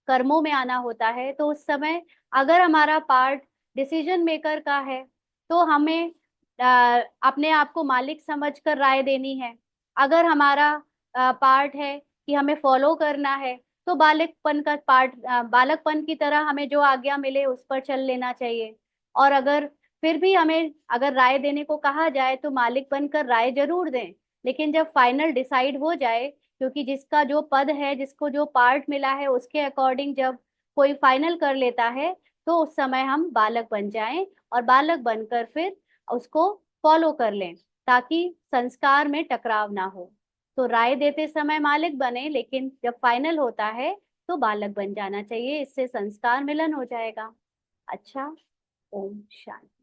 कर्मों में आना होता है, तो उस समय अगर हमारा पार्ट डिसीजन मेकर का है, तो हमें अपने आप को मालिक समझकर राय देनी है। अगर हमारा पार्ट है कि हमें फॉलो करना है, तो बालकपन का पार्ट, बालकपन की तरह हमें जो आज्ञा मिले उस पर चल लेना चाहिए। और अगर फिर भी हमें अगर राय देने को कहा जाए, तो मालिक बनकर राय जरूर दें, लेकिन जब फाइनल डिसाइड हो जाए, क्योंकि जिसका जो पद है, जिसको जो पार्ट मिला है, उसके अकॉर्डिंग जब कोई फाइनल कर लेता है, तो उस समय हम बालक बन जाएं और बालक बनकर फिर उसको फॉलो कर लें, ताकि संस्कार में टकराव ना हो। तो राय देते समय मालिक बने, लेकिन जब फाइनल होता है तो बालक बन जाना चाहिए, इससे संस्कार मिलन हो जाएगा। अच्छा, ओम शांति।